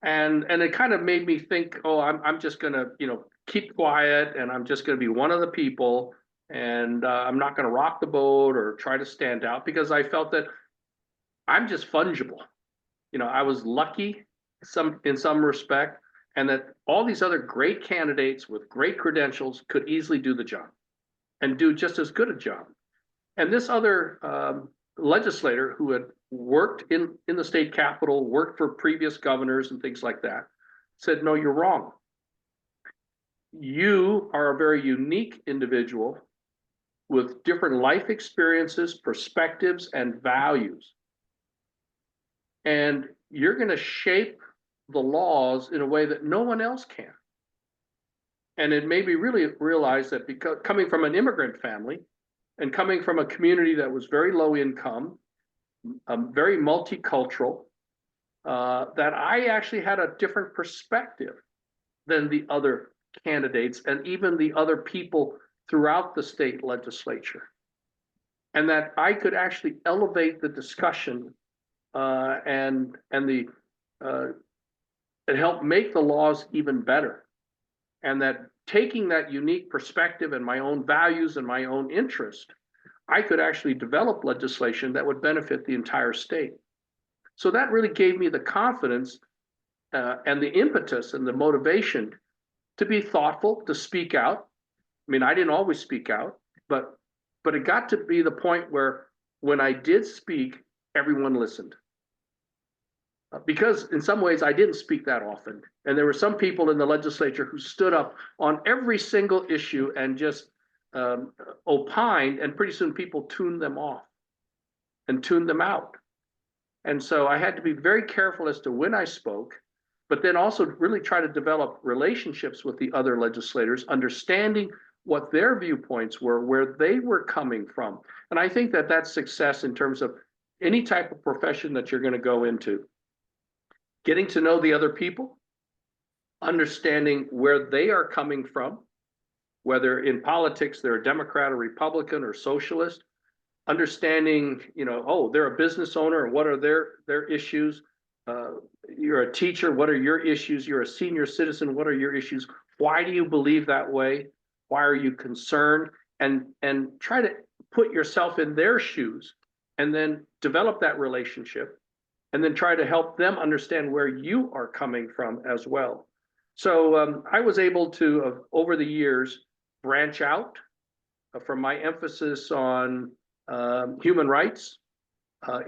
S5: And it kind of made me think, oh, I'm just gonna, you know, keep quiet, and I'm just gonna be one of the people, and I'm not gonna rock the boat or try to stand out, because I felt that I'm just fungible. You know, I was lucky in some respect, and that all these other great candidates with great credentials could easily do the job and do just as good a job. And this other legislator who had worked in the state capitol, worked for previous governors and things like that, said, no, you're wrong. You are a very unique individual with different life experiences, perspectives, and values. And you're going to shape the laws in a way that no one else can. And it made me really realize that, because coming from an immigrant family and coming from a community that was very low income, very multicultural, that I actually had a different perspective than the other candidates and even the other people throughout the state legislature. And that I could actually elevate the discussion and help make the laws even better. And that taking that unique perspective and my own values and my own interest, I could actually develop legislation that would benefit the entire state. So that really gave me the confidence and the impetus and the motivation to be thoughtful, to speak out. I mean, I didn't always speak out, but it got to be the point where when I did speak, everyone listened. Because in some ways I didn't speak that often. And there were some people in the legislature who stood up on every single issue and just opined, and pretty soon people tuned them off and tuned them out. And so I had to be very careful as to when I spoke, but then also really try to develop relationships with the other legislators, understanding what their viewpoints were, where they were coming from. And I think that that's success in terms of any type of profession that you're going to go into. Getting to know the other people, understanding where they are coming from, whether in politics they're a Democrat or Republican or socialist, understanding, you know, oh, they're a business owner, and what are their issues? You're a teacher, what are your issues? You're a senior citizen, what are your issues? Why do you believe that way? Why are you concerned? And try to put yourself in their shoes, and then develop that relationship, and then try to help them understand where you are coming from as well. So I was able to, over the years, branch out from my emphasis on human rights,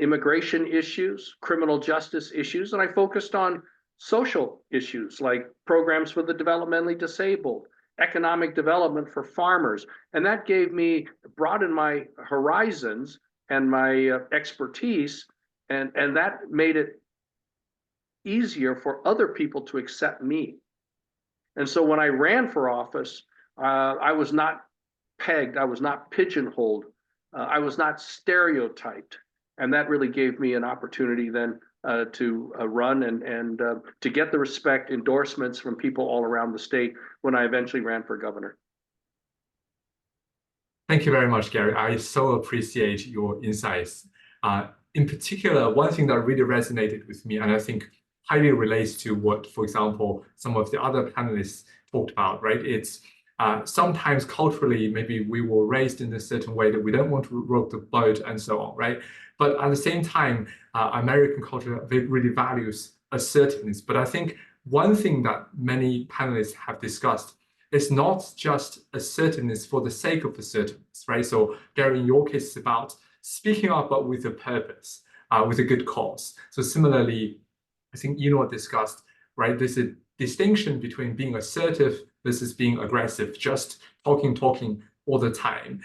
S5: immigration issues, criminal justice issues, and I focused on social issues like programs for the developmentally disabled, economic development for farmers. And that gave me, broadened my horizons and my expertise, and that made it easier for other people to accept me. And so when I ran for office, I was not pegged, I was not pigeonholed, I was not stereotyped. And that really gave me an opportunity then to run and to get the respect, endorsements from people all around the state when I eventually ran for governor.
S3: Thank you very much, Gary. I so appreciate your insights. In particular, one thing that really resonated with me, and I think highly relates to what, for example, some of the other panelists talked about, right? It's sometimes culturally, maybe we were raised in a certain way that we don't want to rock the boat and so on, right? But at the same time, American culture really values assertiveness. But I think one thing that many panelists have discussed is not just assertiveness for the sake of assertiveness, right? So Gary, in your case, it's about speaking up, but with a purpose, with a good cause. So similarly, I think Yinhuo discussed, right? There's a distinction between being assertive versus being aggressive, just talking all the time.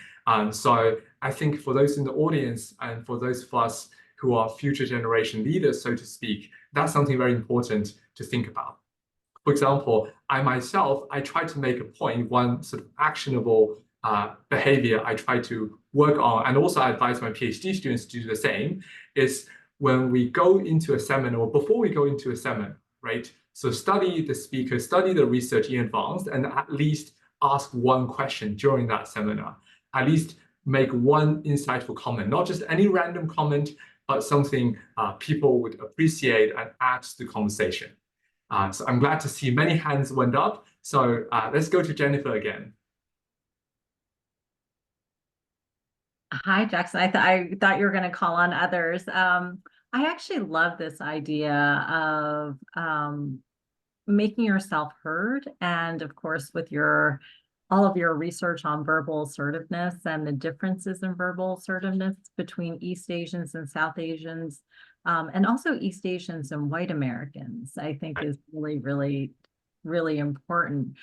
S3: So I think for those in the audience and for those of us who are future generation leaders, so to speak, that's something very important to think about. For example, I myself, I try to make a point, one sort of actionable behavior I try to work on, and also I advise my PhD students to do the same, is when we go into a seminar, or before we go into a seminar, right? So study the speaker, study the research in advance, and at least ask one question during that seminar. At least make one insightful comment, not just any random comment, but something people would appreciate and add to the conversation. So I'm glad to see many hands went up. So let's go to Jennifer again.
S4: Hi, Jackson. I thought you were going to call on others. I actually love this idea of making yourself heard, and of course, with all of your research on verbal assertiveness and the differences in verbal assertiveness between East Asians and South Asians, and also East Asians and white Americans, I think is really, really, really important.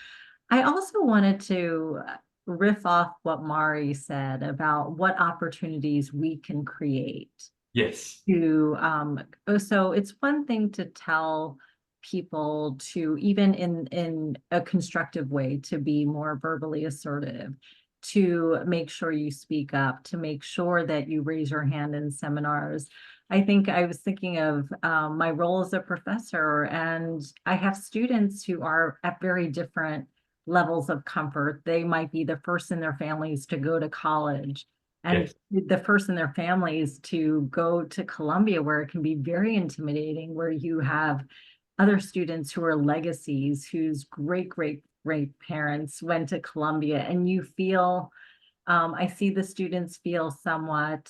S4: I also wanted to riff off what Mari said about what opportunities we can create.
S3: Yes.
S4: So it's one thing to tell people to, even in a constructive way, to be more verbally assertive, to make sure you speak up, to make sure that you raise your hand in seminars. I think I was thinking of my role as a professor, and I have students who are at very different levels of comfort. They might be the first in their families to go to college, and the first in their families to go to Columbia, where it can be very intimidating, where you have other students who are legacies, whose great parents went to Columbia, and you feel, I see the students feel somewhat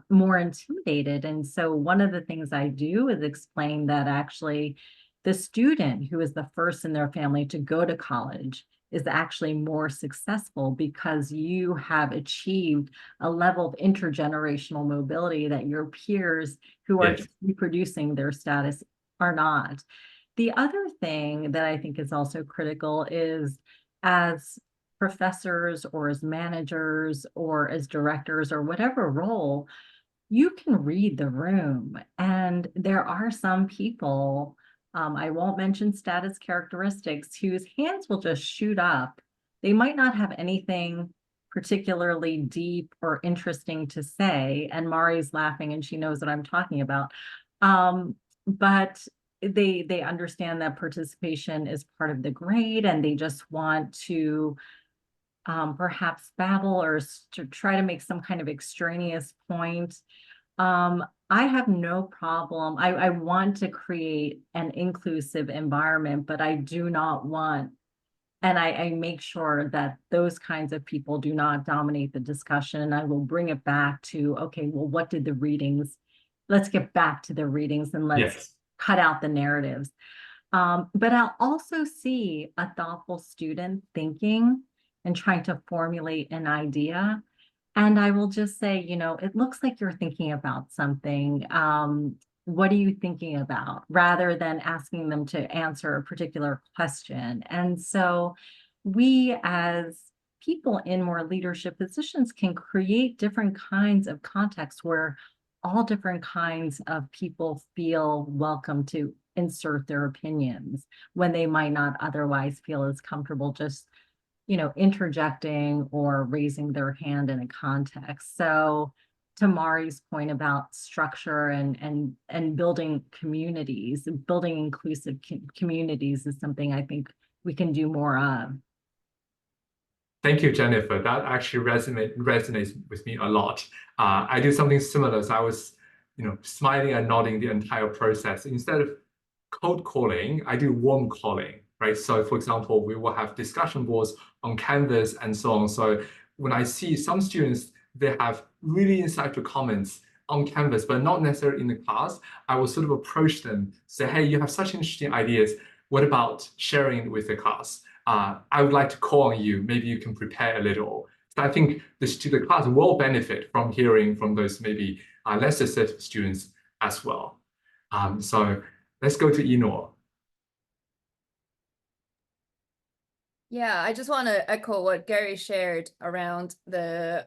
S4: more intimidated. And so one of the things I do is explain that actually the student who is the first in their family to go to college is actually more successful because you have achieved a level of intergenerational mobility that your peers who are just reproducing their status are not. The other thing that I think is also critical is, as professors or as managers or as directors or whatever role, you can read the room. And there are some people, I won't mention status characteristics, whose hands will just shoot up. They might not have anything particularly deep or interesting to say. And Mari's laughing and she knows what I'm talking about. But they understand that participation is part of the grade, and they just want to perhaps babble or to try to make some kind of extraneous point. I have no problem. I want to create an inclusive environment, but I do not want, and I make sure that those kinds of people do not dominate the discussion. And I will bring it back to, okay, well, what did the readings? Let's get back to the readings and let's cut out the narratives. But I'll also see a thoughtful student thinking and trying to formulate an idea. And I will just say, it looks like you're thinking about something. What are you thinking about? Rather than asking them to answer a particular question. And so we, as people in more leadership positions, can create different kinds of contexts where all different kinds of people feel welcome to insert their opinions when they might not otherwise feel as comfortable just interjecting or raising their hand in a context. So to Mari's point about structure and building communities, building inclusive communities is something I think we can do more of.
S3: Thank you, Jennifer. That actually resonates with me a lot. I do something similar. So I was, smiling and nodding the entire process. Instead of cold calling, I do warm calling, right? So for example, we will have discussion boards on Canvas and so on. So when I see some students, they have really insightful comments on Canvas, but not necessarily in the class, I will sort of approach them, say, hey, you have such interesting ideas. What about sharing it with the class? I would like to call on you. Maybe you can prepare a little. So I think the class will benefit from hearing from those maybe less assertive students as well. So let's go to Enor.
S6: Yeah, I just want to echo what Gary shared around the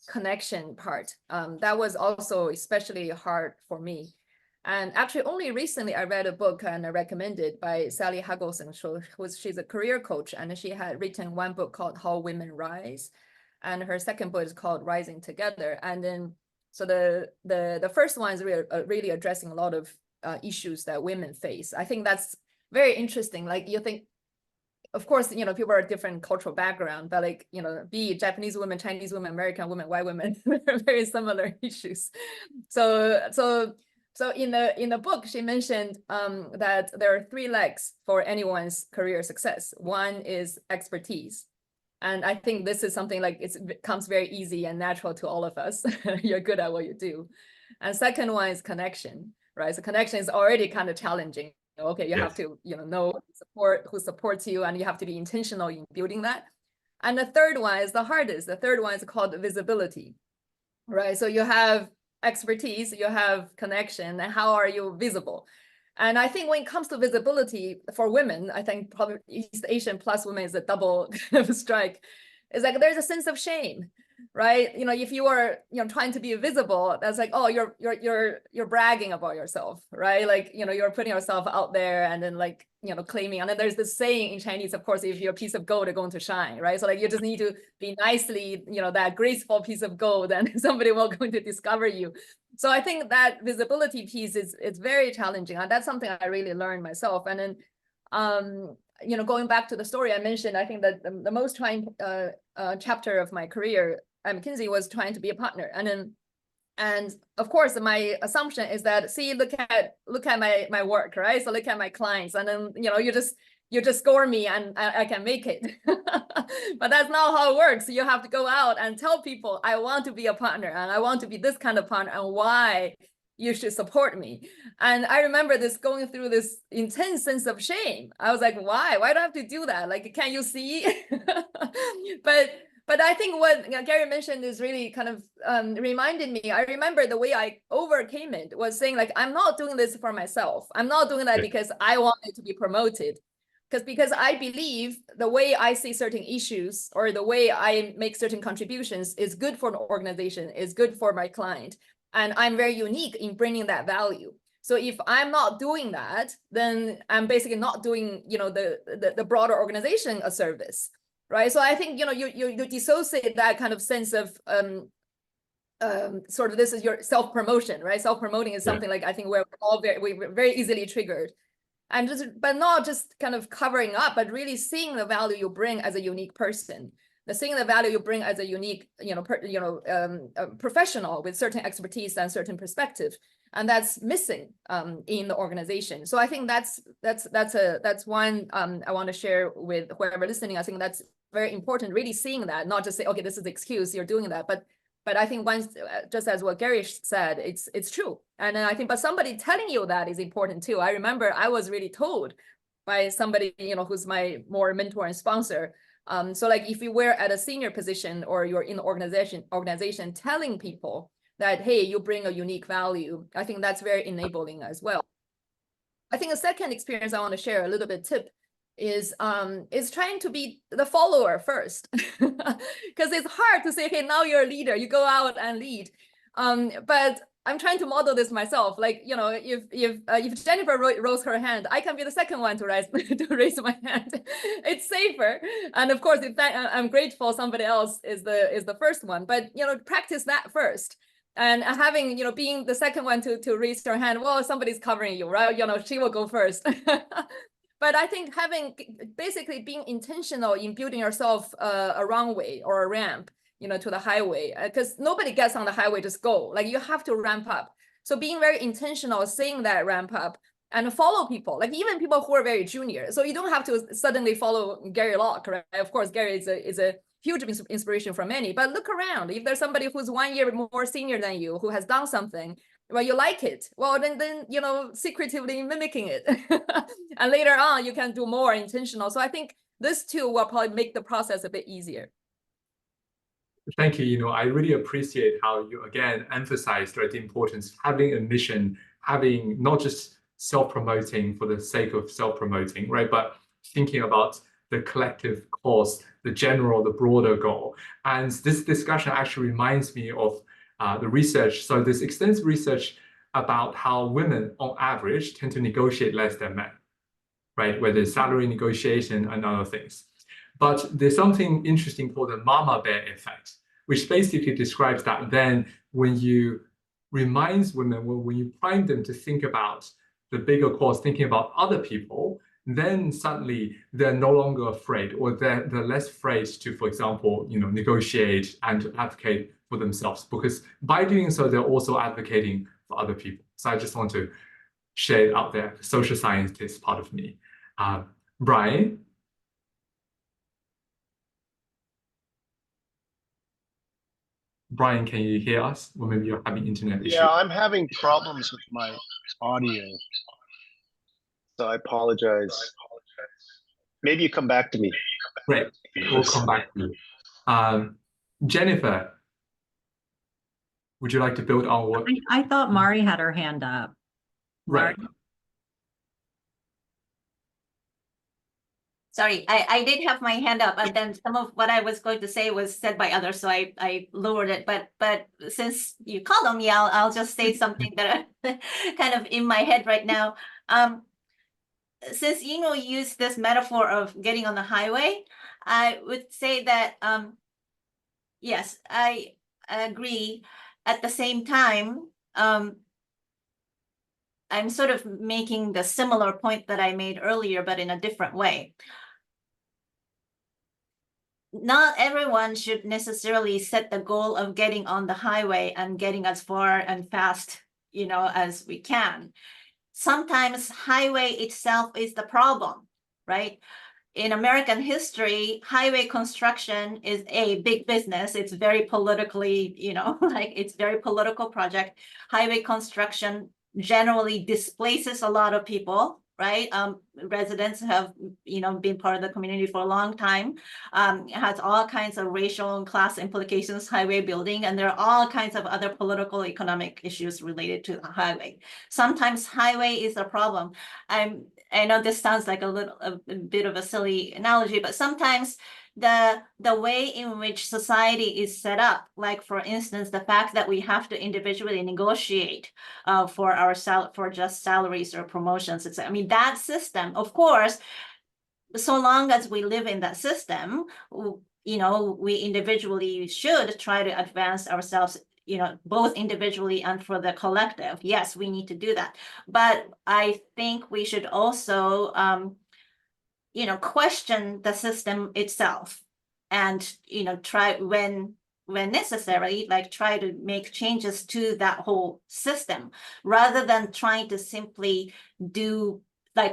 S6: connection part. That was also especially hard for me. And actually, only recently I read a book and recommended by Sally Hagelson. She's a career coach, and she had written one book called How Women Rise. And her second book is called Rising Together. And then So the first one is really addressing a lot of issues that women face. I think that's very interesting. Like you think, of course, you know, people are different cultural background, but like, you know, be it Japanese women, Chinese women, American women, white women, they're very similar issues. So in the book, she mentioned that there are 3 legs for anyone's career success. One is expertise. And I think this is something like it comes very easy and natural to all of us. You're good at what you do. And second one is connection, right? So connection is already kind of challenging. Okay, you have to, you know who supports you, and you have to be intentional in building that. And the third one is the hardest. The third one is called visibility, right? So you have expertise, you have connection, and how are you visible? And I think when it comes to visibility for women, I think probably East Asian plus women is a double kind of strike. It's like there's a sense of shame, right? You know, if you are, you know, trying to be visible, that's like, oh, you're bragging about yourself, right? Like, you know, you're putting yourself out there and then like, you know, claiming. And then there's this saying in Chinese, of course, if you're a piece of gold, you're going to shine, right? So like you just need to be nicely, you know, that graceful piece of gold, and somebody will going to discover you. So I think that visibility piece is very challenging, and that's something I really learned myself. And then, you know, going back to the story I mentioned, I think that the most trying chapter of my career at McKinsey was trying to be a partner. And of course, my assumption is that, see, look at my work, right? So look at my clients, and then, you know, you just score me and I can make it. But that's not how it works. You have to go out and tell people, I want to be a partner, and I want to be this kind of partner, and why you should support me. And I remember going through this intense sense of shame. I was like, why do I have to do that? Like, can't you see? But I think what Gary mentioned is really kind of reminded me. I remember the way I overcame it was saying, like, I'm not doing this for myself. I'm not doing that because I wanted to be promoted. Because I believe the way I see certain issues or the way I make certain contributions is good for an organization, is good for my client. And I'm very unique in bringing that value. So if I'm not doing that, then I'm basically not doing, you know, the broader organization a service, right? So I think, you know, you dissociate that kind of sense of sort of, this is your self-promotion, right? Self-promoting is something like, I think we're all we're very easily triggered. And but not just kind of covering up, but really seeing the value you bring as a unique person, seeing the value you bring as a unique, professional with certain expertise and certain perspective, and that's missing in the organization. So I think that's one I want to share with whoever listening. I think that's very important. Really seeing that, not just say, okay, this is the excuse, you're doing that, but I think once, just as what Gary said, it's true. And I think, but somebody telling you that is important too. I remember I was really told by somebody, you know, who's my more mentor and sponsor. So like if you were at a senior position or you're in the organization telling people that, hey, you bring a unique value, I think that's very enabling as well. I think a second experience I want to share, a little bit tip, is trying to be the follower first, because it's hard to say, okay, now you're a leader, you go out and lead. But I'm trying to model this myself. Like, you know, if Jennifer rose her hand, I can be the second one to raise my hand. It's safer. And of course, I'm grateful somebody else is the first one. But, you know, practice that first. And having, you know, being the second one to raise your hand, well, somebody's covering you, right? You know, she will go first. But I think basically being intentional in building yourself a runway or a ramp, you know, to the highway, because nobody gets on the highway just go. Like, you have to ramp up. So being very intentional, seeing that ramp up, and follow people, like even people who are very junior. So you don't have to suddenly follow Gary Locke, right? Of course, Gary is a huge inspiration for many, but look around. If there's somebody who's 1 year more senior than you, who has done something, well, you like it, well, then you know, secretively mimicking it. And later on, you can do more intentional. So I think this too will probably make the process a bit easier.
S3: Thank you. You know, I really appreciate how you again emphasized, right, the importance of having a mission, having not just self-promoting for the sake of self-promoting, right, but thinking about the collective cause, the general, the broader goal. And this discussion actually reminds me of the research. So there's extensive research about how women on average tend to negotiate less than men, right? Whether it's salary negotiation and other things. But there's something interesting called the mama bear effect, which basically describes that then when you reminds women, when you prime them to think about the bigger cause, thinking about other people, then suddenly they're no longer afraid, or they're less afraid to, for example, negotiate and to advocate for themselves, because by doing so, they're also advocating for other people. So I just want to share it out there, the social scientist part of me. Brian? Brian, can you hear us? Or maybe you're having internet issues.
S7: Yeah, I'm having problems with my audio, so I apologize. Maybe you come back to me.
S3: Great, we'll come back to you. Jennifer, would you like to build on what?
S4: I thought Mari had her hand up.
S3: Right.
S4: Mari?
S8: Sorry, I did have my hand up, and then some of what I was going to say was said by others, so I lowered it. But since you called on me, I'll just say something that kind of in my head right now. Since used this metaphor of getting on the highway, I would say that yes, I agree. At the same time, I'm sort of making the similar point that I made earlier, but in a different way. Not everyone should necessarily set the goal of getting on the highway and getting as far and fast, as we can. Sometimes highway itself is the problem, right? In American history, highway construction is a big business. It's very politically, it's very political project. Highway construction generally displaces a lot of people, right? Residents have, been part of the community for a long time. It has all kinds of racial and class implications, highway building, and there are all kinds of other political, economic issues related to the highway. Sometimes highway is a problem. I know this sounds like a bit of a silly analogy, but sometimes the way in which society is set up, like for instance, the fact that we have to individually negotiate for just salaries or promotions, etc. I mean, that system, of course, so long as we live in that system, we individually should try to advance ourselves, both individually and for the collective. Yes, we need to do that. But I think we should also, question the system itself and, try when necessary, like try to make changes to that whole system rather than trying to simply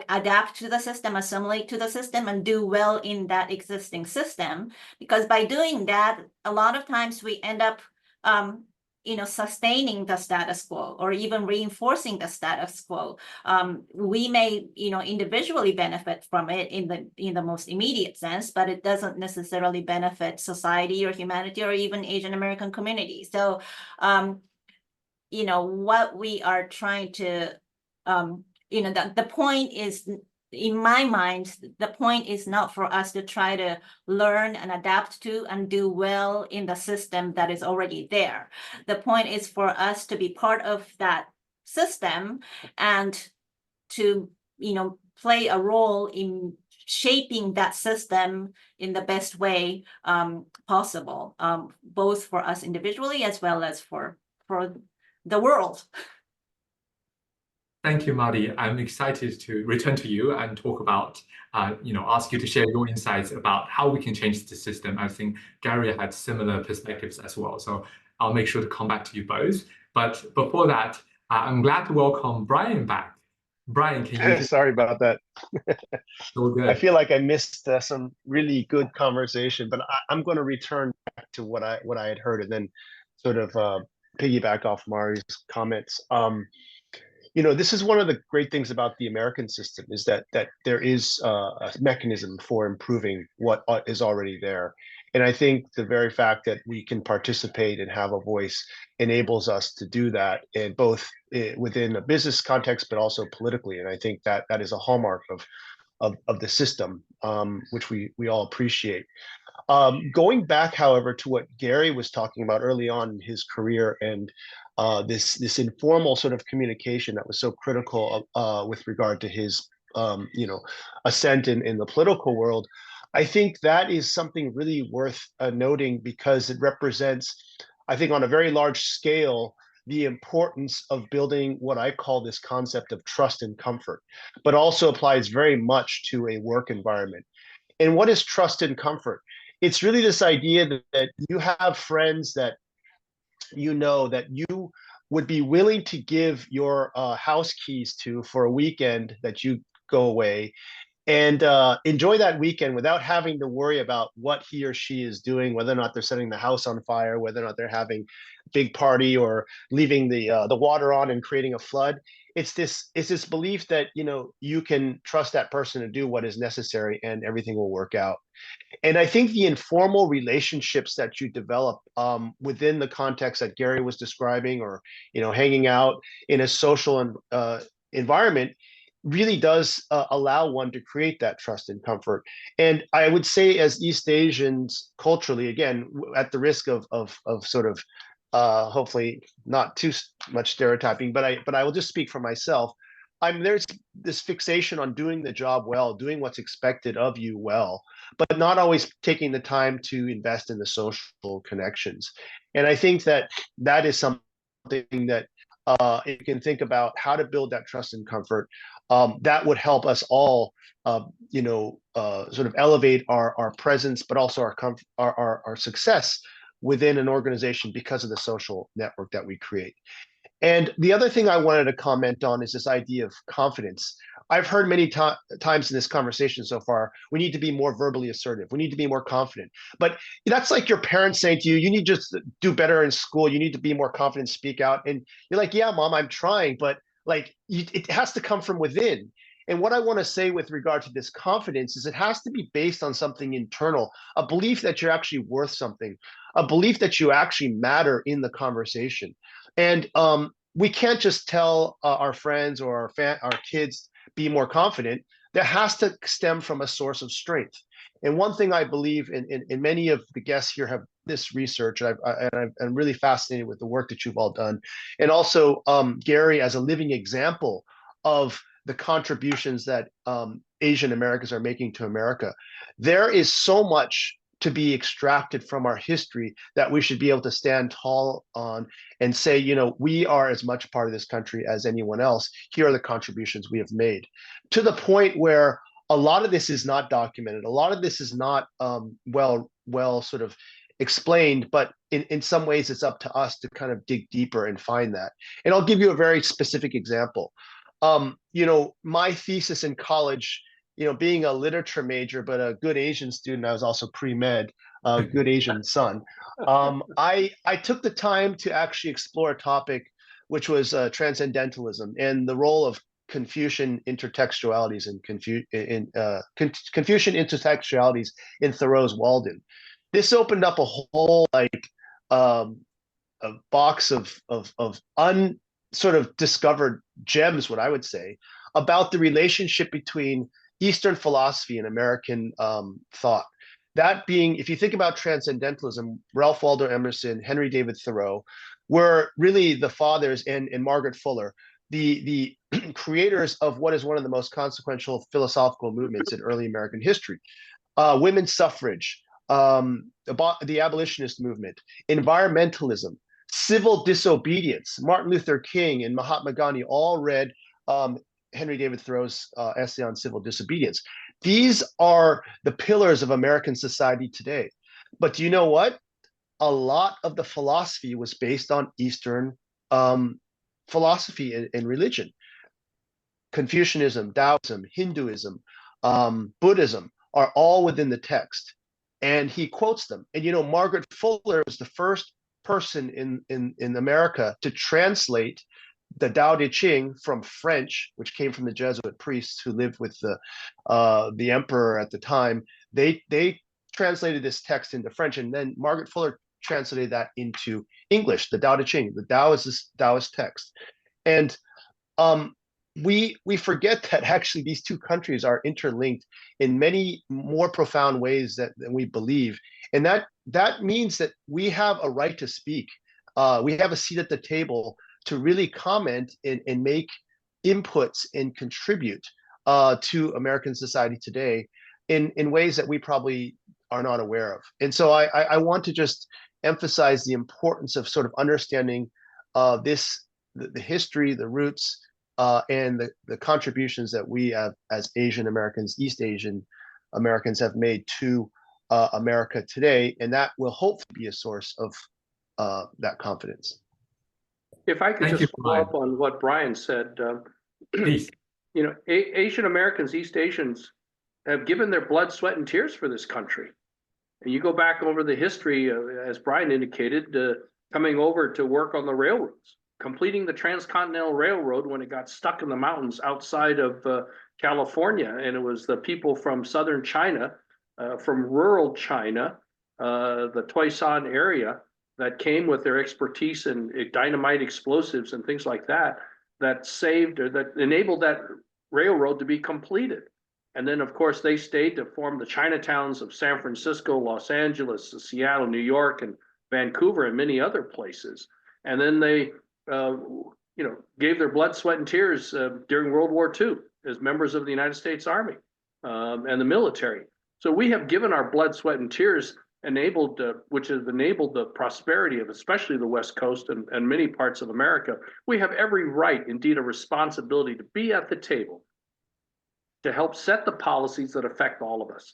S8: adapt to the system, assimilate to the system, and do well in that existing system. Because by doing that, a lot of times we end up, sustaining the status quo or even reinforcing the status quo. We may, individually benefit from it in the most immediate sense, but it doesn't necessarily benefit society or humanity or even Asian American community. So, what we are trying to, the point is, in my mind, the point is not for us to try to learn and adapt to and do well in the system that is already there. The point is for us to be part of that system and to, play a role in shaping that system in the best way possible, both for us individually as well as for the world.
S3: Thank you, Mari. I'm excited to return to you and talk about, ask you to share your insights about how we can change the system. I think Gary had similar perspectives as well. So I'll make sure to come back to you both. But before that, I'm glad to welcome Brian back. Brian, can you?
S7: Sorry about that.
S3: So good.
S7: I feel like I missed some really good conversation, but I'm going to return back to what I had heard and then sort of piggyback off Mari's comments. This is one of the great things about the American system is that there is a mechanism for improving what is already there. And I think the very fact that we can participate and have a voice enables us to do that, and both within a business context, but also politically. And I think that is a hallmark of the system, which we all appreciate. Going back, however, to what Gary was talking about early on in his career and this informal sort of communication that was so critical with regard to his ascent in the political world. I think that is something really worth noting, because it represents, I think, on a very large scale, the importance of building what I call this concept of trust and comfort, but also applies very much to a work environment. And what is trust and comfort? It's really this idea that you have friends that you know that you would be willing to give your house keys to for a weekend that you go away, and enjoy that weekend without having to worry about what he or she is doing, whether or not they're setting the house on fire, whether or not they're having a big party, or leaving the water on and creating a flood. It's this belief that, you know, you can trust that person to do what is necessary and everything will work out. And I think the informal relationships that you develop within the context that Gary was describing, or, you know, hanging out in a social environment, really does allow one to create that trust and comfort. And I would say, as East Asians culturally, again, at the risk of sort of hopefully not too much stereotyping, but I will just speak for myself. There's this fixation on doing the job well, doing what's expected of you well, but not always taking the time to invest in the social connections. And I think that that is something that you can think about how to build that trust and comfort. That would help us all, sort of elevate our presence, but also our success within an organization, because of the social network that we create. And the other thing I wanted to comment on is this idea of confidence. I've heard many times in this conversation so far, we need to be more verbally assertive. We need to be more confident. But that's like your parents saying to you, you need to just do better in school. You need to be more confident, speak out. And you're like, yeah, mom, I'm trying. But like, it has to come from within. And what I want to say with regard to this confidence is it has to be based on something internal, a belief that you're actually worth something, a belief that you actually matter in the conversation. And we can't just tell our friends or our kids be more confident. That has to stem from a source of strength. And one thing I believe in many of the guests here have this research, and I'm really fascinated with the work that you've all done, and also Gary as a living example of the contributions that Asian Americans are making to America. There is so much to be extracted from our history that we should be able to stand tall on and say, you know, we are as much part of this country as anyone else. Here are the contributions we have made, to the point where a lot of this is not documented. A lot of this is not well sort of explained, but in some ways it's up to us to kind of dig deeper and find that. And I'll give you a very specific example. My thesis in college, being a literature major, but a good Asian student, I was also pre-med, good Asian son. I took the time to actually explore a topic which was transcendentalism and the role of Confucian intertextualities and Confucian intertextualities in Thoreau's Walden. This opened up a whole a box of sort of discovered gems, what I would say, about the relationship between Eastern philosophy and American thought. That being, if you think about transcendentalism, Ralph Waldo Emerson, Henry David Thoreau were really the fathers, and Margaret Fuller, the creators of what is one of the most consequential philosophical movements in early American history. Women's suffrage, the abolitionist movement, environmentalism, civil disobedience. Martin Luther King and Mahatma Gandhi all read Henry David Thoreau's essay on civil disobedience. These are the pillars of American society today. But do you know what? A lot of the philosophy was based on Eastern philosophy and religion. Confucianism, Taoism, Hinduism, Buddhism are all within the text. And he quotes them. And Margaret Fuller was the first person in America to translate the Tao Te Ching from French, which came from the Jesuit priests who lived with the emperor at the time. They translated this text into French, and then Margaret Fuller translated that into English, the Tao Te Ching. The Tao is this Taoist text. And we forget that actually these two countries are interlinked in many more profound ways than we believe. And that means that we have a right to speak. We have a seat at the table to really comment and make inputs and contribute to American society today. in ways that we probably are not aware of. And so I want to just emphasize the importance of sort of understanding the history, the roots, and the contributions that we have as Asian Americans, East Asian Americans have made to America today, and that will hopefully be a source of that confidence.
S5: If I could
S3: Thank
S5: just
S3: you,
S5: follow
S3: Brian.
S5: up on what Brian said,
S3: Please.
S5: you know, Asian Americans, East Asians have given their blood, sweat, and tears for this country. And you go back over the history, as Brian indicated, coming over to work on the railroads, completing the Transcontinental Railroad when it got stuck in the mountains outside of California. And it was the people from southern China, from rural China, the Toisan area, that came with their expertise in dynamite, explosives, and things like that, that saved or that enabled that railroad to be completed. And then, of course, they stayed to form the Chinatowns of San Francisco, Los Angeles, Seattle, New York, and Vancouver, and many other places. And then they, gave their blood, sweat, and tears during World War II as members of the United States Army and the military. So we have given our blood, sweat, and tears, which has enabled the prosperity of especially the West Coast and many parts of America. We have every right, indeed a responsibility, to be at the table to help set the policies that affect all of us.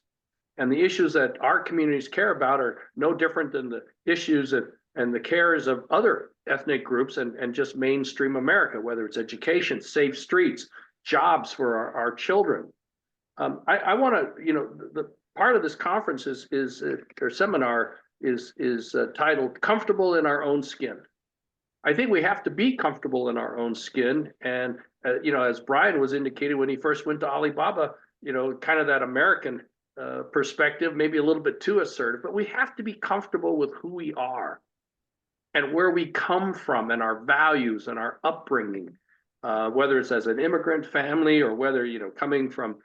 S5: And the issues that our communities care about are no different than the issues and the cares of other ethnic groups and just mainstream America, whether it's education, safe streets, jobs for our children. I want to, the part of this conference or seminar is titled "Comfortable in Our Own Skin." I think we have to be comfortable in our own skin. And, as Brian was indicating when he first went to Alibaba, kind of that American perspective, maybe a little bit too assertive, but we have to be comfortable with who we are and where we come from and our values and our upbringing, whether it's as an immigrant family or whether, coming from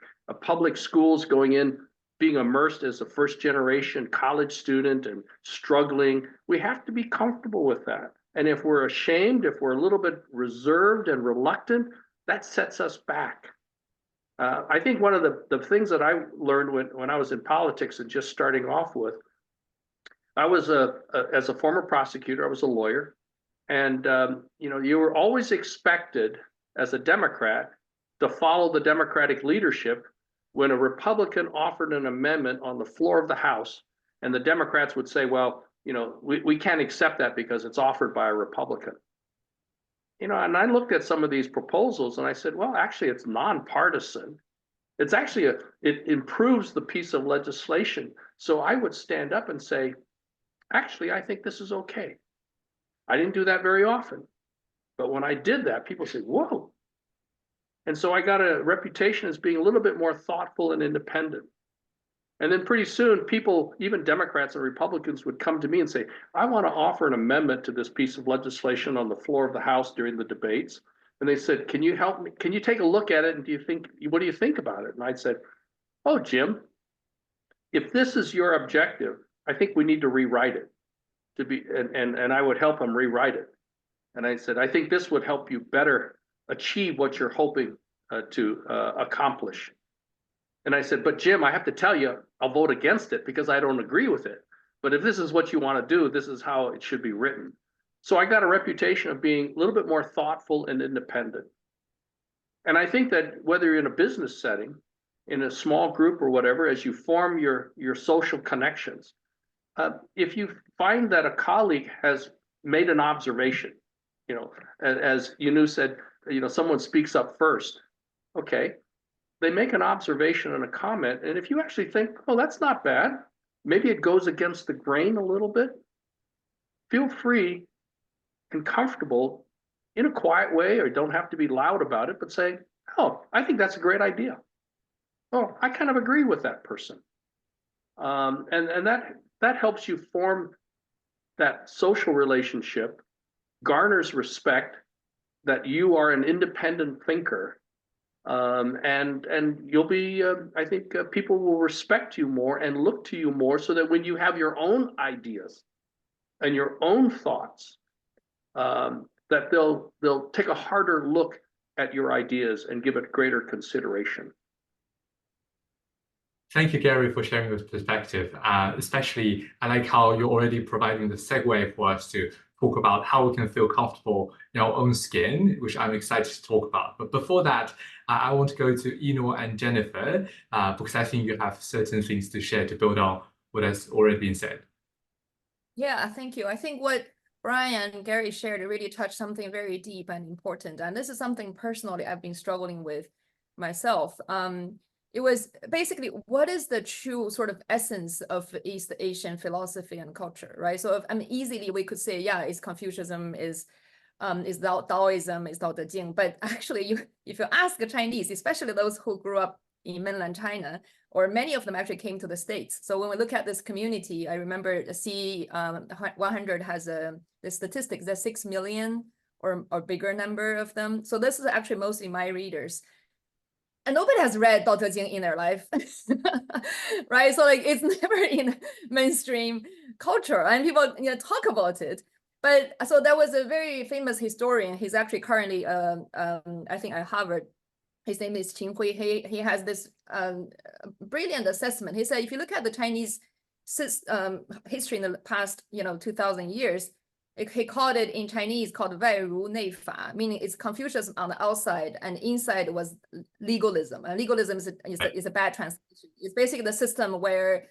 S5: public schools, going in, being immersed as a first generation college student and struggling. We have to be comfortable with that. And if we're ashamed, if we're a little bit reserved and reluctant, that sets us back. I think one of the things that I learned when I was in politics and just starting off with, I was as a former prosecutor, I was a lawyer, and you were always expected as a Democrat to follow the Democratic leadership when a Republican offered an amendment on the floor of the House, and the Democrats would say, well, we can't accept that because it's offered by a Republican. And I looked at some of these proposals and I said, well, actually, it's nonpartisan. It's actually it improves the piece of legislation. So I would stand up and say, actually, I think this is okay. I didn't do that very often, but when I did that, people said, whoa. And so I got a reputation as being a little bit more thoughtful and independent. And then pretty soon, people, even Democrats and Republicans, would come to me and say, I want to offer an amendment to this piece of legislation on the floor of the House during the debates. And they said, can you help me? Can you take a look at it? And what do you think about it? And I said, oh, Jim, if this is your objective, I think we need to rewrite it and I would help them rewrite it. And I said, I think this would help you better achieve what you're hoping to accomplish. And I said, but Jim, I have to tell you, I'll vote against it because I don't agree with it. But if this is what you want to do, this is how it should be written. So I got a reputation of being a little bit more thoughtful and independent. And I think that whether you're in a business setting, in a small group or whatever, as you form your social connections, if you find that a colleague has made an observation, as Yanu said, someone speaks up first. Okay. They make an observation and a comment, and if you actually think, oh, that's not bad, maybe it goes against the grain a little bit, feel free and comfortable in a quiet way, or don't have to be loud about it, but say, oh, I think that's a great idea. Oh, I kind of agree with that person. And that helps you form that social relationship, garners respect that you are an independent thinker. And you'll be, I think people will respect you more and look to you more, so that when you have your own ideas and your own thoughts, that they'll take a harder look at your ideas and give it greater consideration.
S3: Thank you, Gary, for sharing this perspective. Especially, I like how you're already providing the segue for us to talk about how we can feel comfortable in our own skin, which I'm excited to talk about. But before that, I want to go to Yinhuo and Jennifer, because I think you have certain things to share to build on what has already been said.
S6: Yeah, thank you. I think what Brian and Gary shared really touched something very deep and important. And this is something personally I've been struggling with myself. It was basically, what is the true sort of essence of East Asian philosophy and culture, right? So if, I mean, easily we could say, yeah, it's Confucianism, is Taoism, is Tao Te Ching. But actually, if you ask the Chinese, especially those who grew up in mainland China, or many of them actually came to the States. So when we look at this community, I remember C100 has the statistics, there's 6 million or bigger number of them. So this is actually mostly my readers. And nobody has read Tao Te Ching in their life, right? So like, it's never in mainstream culture, and people talk about it. But so there was a very famous historian. He's actually currently, I think at Harvard. His name is Qin Hui. He has this brilliant assessment. He said, if you look at the Chinese history in the past, 2,000 years, he called it in Chinese called 外儒内法, meaning it's Confucianism on the outside and inside was legalism. And legalism is a bad translation. It's basically the system where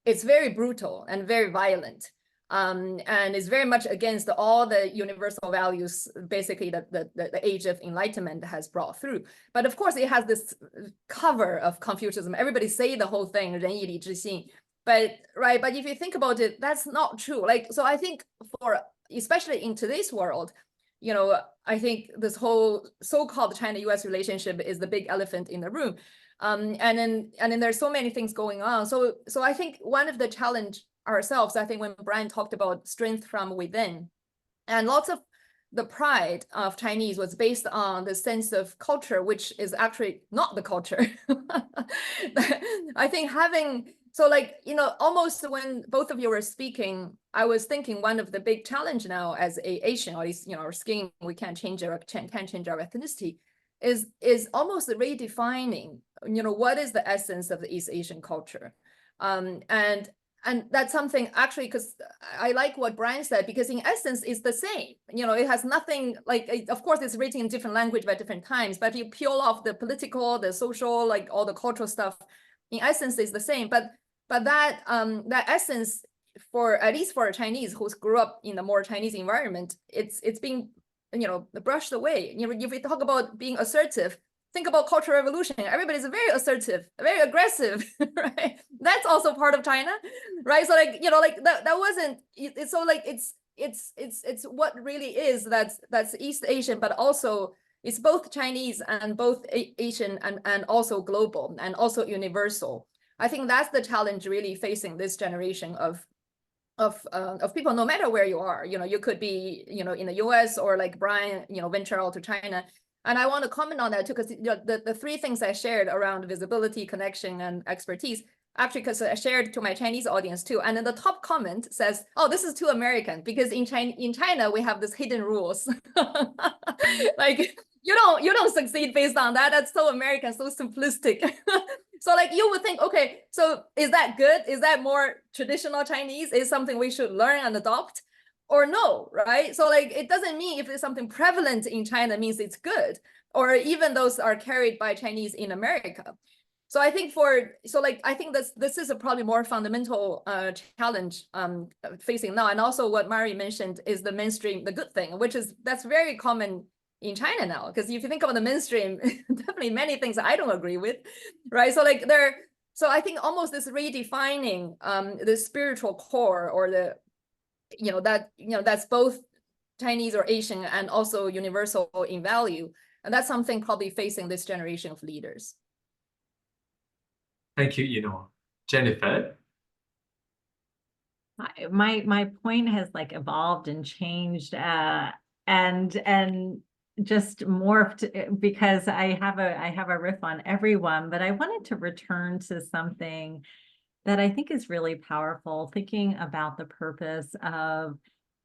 S6: it's very brutal and very violent. And is very much against all the universal values, basically, that the age of enlightenment has brought through. But of course, it has this cover of Confucianism. Everybody say the whole thing, 仁义礼智信. But if you think about it, that's not true. So I think especially in today's world, I think this whole so-called China-US relationship is the big elephant in the room. And then there's so many things going on. So I think one of the challenge ourselves, I think when Brian talked about strength from within, and lots of the pride of Chinese was based on the sense of culture, which is actually not the culture. I think almost when both of you were speaking, I was thinking one of the big challenge now as a Asian, or at least, our skin, we can't change our ethnicity, is almost redefining, what is the essence of the East Asian culture. And that's something actually, because I like what Brian said, because in essence, it's the same. It has nothing of course, it's written in different language by different times, but if you peel off the political, the social, all the cultural stuff, in essence, it's the same. But that essence, at least for a Chinese who grew up in a more Chinese environment, it's being brushed away. If we talk about being assertive, think about Cultural Revolution. Everybody's very assertive, very aggressive, right? That's also part of China, right? So that wasn't. It's so it's what really is that's East Asian, but also it's both Chinese and both Asian and also global and also universal. I think that's the challenge really facing this generation of people, no matter where you are. You could be in the US, or like Brian venture out to China. And I want to comment on that too, because the three things I shared around visibility, connection, and expertise, actually, because I shared to my Chinese audience too. And then the top comment says, "Oh, this is too American," because in China we have this hidden rules. You don't succeed based on that. That's so American, so simplistic. So you would think, okay, so is that good? Is that more traditional Chinese? Is something we should learn and adopt? Or no, right? So it doesn't mean if there's something prevalent in China means it's good, or even those are carried by Chinese in America. So I think I think this is a probably more fundamental challenge facing now. And also what Mari mentioned is the mainstream, the good thing, that's very common in China now. Because if you think about the mainstream, definitely many things I don't agree with, right? So I think almost this redefining the spiritual core, or the that's both Chinese or Asian and also universal in value. And that's something probably facing this generation of leaders.
S3: Thank you, Jennifer.
S4: My point has evolved and changed and just morphed, because I have a riff on everyone, but I wanted to return to something that I think is really powerful, thinking about the purpose of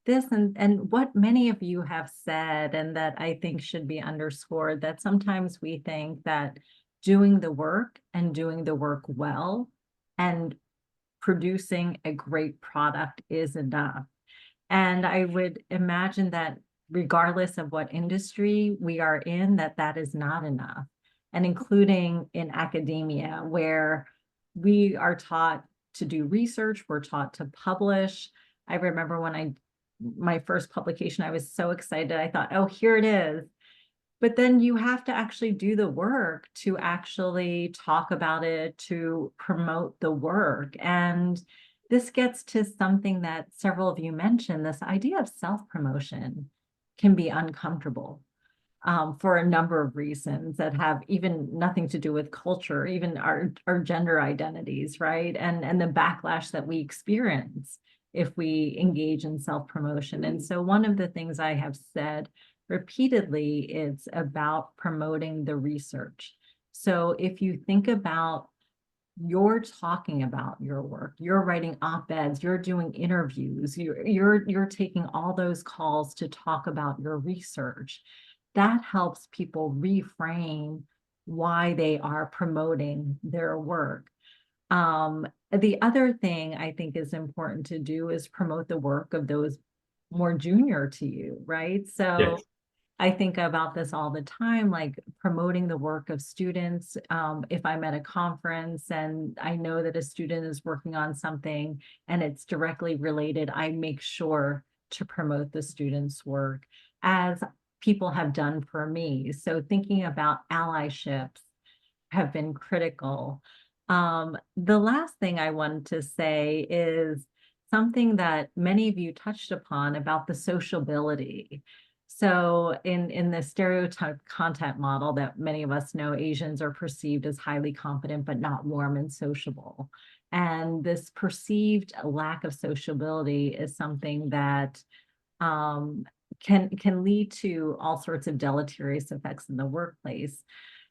S4: this and what many of you have said, and that I think should be underscored, that sometimes we think that doing the work and doing the work well and producing a great product is enough. And I would imagine that regardless of what industry we are in, that is not enough. And including in academia, where we are taught to do research, we're taught to publish. I remember when my first publication, I was so excited. I thought, oh, here it is. But then you have to actually do the work to actually talk about it, to promote the work. And this gets to something that several of you mentioned, this idea of self-promotion can be uncomfortable for a number of reasons that have even nothing to do with culture, even our gender identities, right? And the backlash that we experience if we engage in self-promotion. And so one of the things I have said repeatedly is about promoting the research. So if you think about you're talking about your work, you're writing op-eds, you're doing interviews, you're taking all those calls to talk about your research. That helps people reframe why they are promoting their work. The other thing I think is important to do is promote the work of those more junior to you, right? So
S2: Yes.
S4: I think about this all the time, like promoting the work of students. If I'm at a conference and I know that a student is working on something and it's directly related, I make sure to promote the student's work, as people have done for me. So thinking about allyships have been critical. The last thing I wanted to say is something that many of you touched upon about the sociability. So in the stereotype content model that many of us know, Asians are perceived as highly confident, but not warm and sociable. And this perceived lack of sociability is something that can lead to all sorts of deleterious effects in the workplace.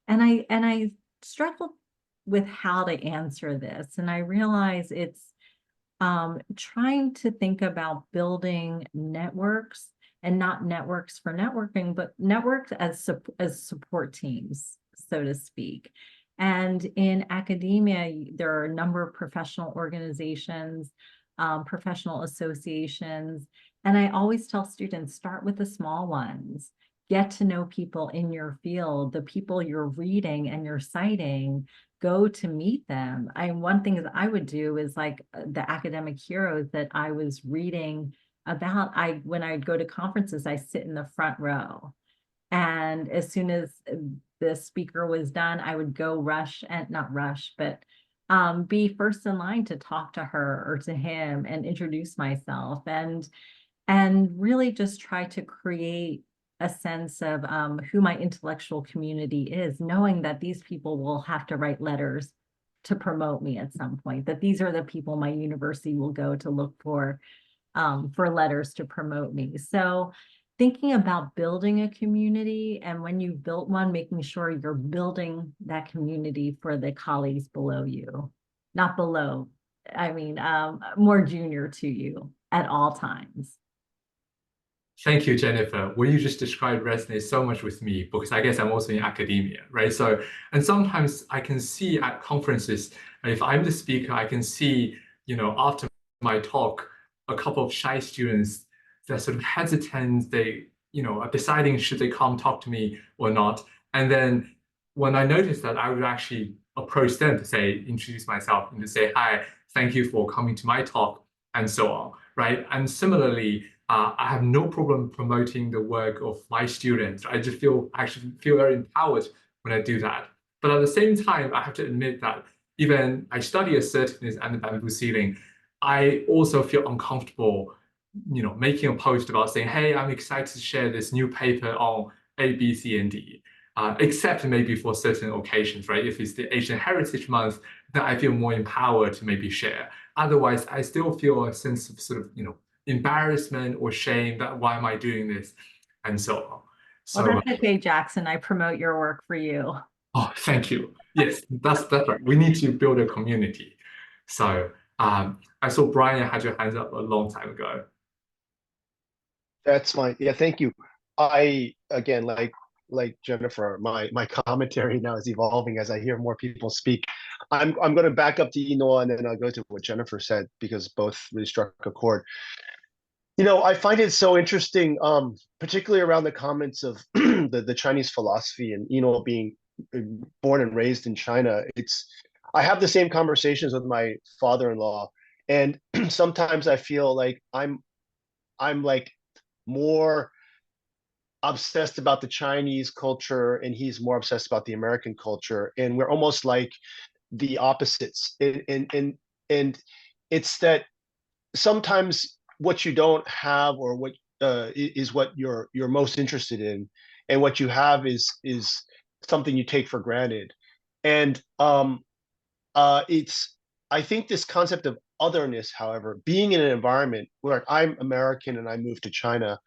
S4: And I struggled with how to answer this. And I realize it's trying to think about building networks, and not networks for networking, but networks as support teams, so to speak. And in academia, there are a number of professional organizations, professional associations. And I always tell students, start with the small ones. Get to know people in your field, the people you're reading and you're citing, go to meet them. One thing that I would do is like the academic heroes that I was reading about, when I'd go to conferences, I sit in the front row. And as soon as the speaker was done, I would go not rush, but be first in line to talk to her or to him and introduce myself, and really just try to create a sense of who my intellectual community is, knowing that these people will have to write letters to promote me at some point, that these are the people my university will go to look for letters to promote me. So thinking about building a community, and when you've built one, making sure you're building that community for the colleagues below you, not below, I mean, more junior to you at all times.
S3: Thank you, Jennifer. What you just described resonates so much with me, because I guess I'm also in academia, right? So, and sometimes I can see at conferences, if I'm the speaker, I can see, after my talk, a couple of shy students that sort of hesitant, they, are deciding should they come talk to me or not. And then when I noticed that, I would actually approach them to say, introduce myself and to say, hi, thank you for coming to my talk, and so on, right? And similarly, I have no problem promoting the work of my students. I just actually feel very empowered when I do that. But at the same time, I have to admit that even I study assertiveness and the bamboo ceiling, I also feel uncomfortable, making a post about saying, hey, I'm excited to share this new paper on A, B, C, and D. Except maybe for certain occasions, right? If it's the Asian Heritage Month, then I feel more empowered to maybe share. Otherwise, I still feel a sense of sort of, embarrassment or shame that why am I doing this, and so on. So,
S4: well, that's okay, Jackson. I promote your work for you.
S3: Oh, thank you. Yes, that's right. We need to build a community. So I saw Brian had your hands up a long time ago.
S7: That's fine. Yeah, thank you. Again, like like Jennifer, my commentary now is evolving as I hear more people speak. I'm going to back up to Enoa and then I'll go to what Jennifer said because both really struck a chord. I find it so interesting, particularly around the comments of the Chinese philosophy and being born and raised in China. I have the same conversations with my father-in-law, and sometimes I feel like I'm like more obsessed about the Chinese culture and he's more obsessed about the American culture, and we're almost like the opposites. And it's that sometimes what you don't have or what is what you're most interested in, and what you have is something you take for granted. And it's I think this concept of otherness, however, being in an environment where I'm American and I moved to China,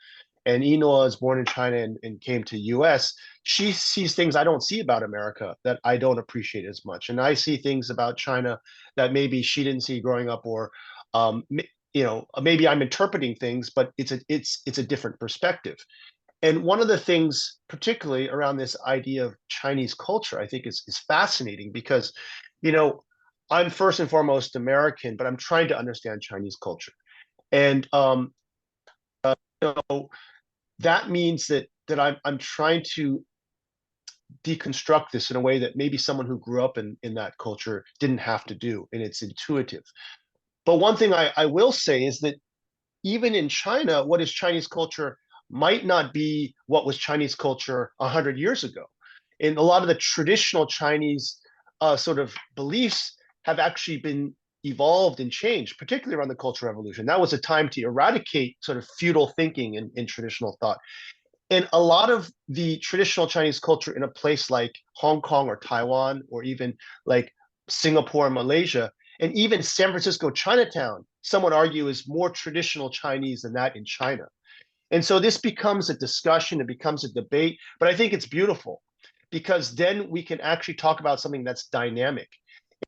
S7: and Enoa is born in China and came to US, she sees things I don't see about America that I don't appreciate as much. And I see things about China that maybe she didn't see growing up, or maybe I'm interpreting things, but it's a different perspective. And one of the things, particularly around this idea of Chinese culture, I think is fascinating because, I'm first and foremost American, but I'm trying to understand Chinese culture. And that means that I'm trying to deconstruct this in a way that maybe someone who grew up in that culture didn't have to do, and it's intuitive. But one thing I will say is that even in China, what is Chinese culture might not be what was Chinese culture 100 years ago. And a lot of the traditional Chinese sort of beliefs have actually been evolved and changed, particularly around the Cultural Revolution. That was a time to eradicate sort of feudal thinking in traditional thought. And a lot of the traditional Chinese culture in a place like Hong Kong or Taiwan, or even like Singapore and Malaysia, and even San Francisco Chinatown, some would argue is more traditional Chinese than that in China. And so this becomes a discussion, it becomes a debate, but I think it's beautiful because then we can actually talk about something that's dynamic.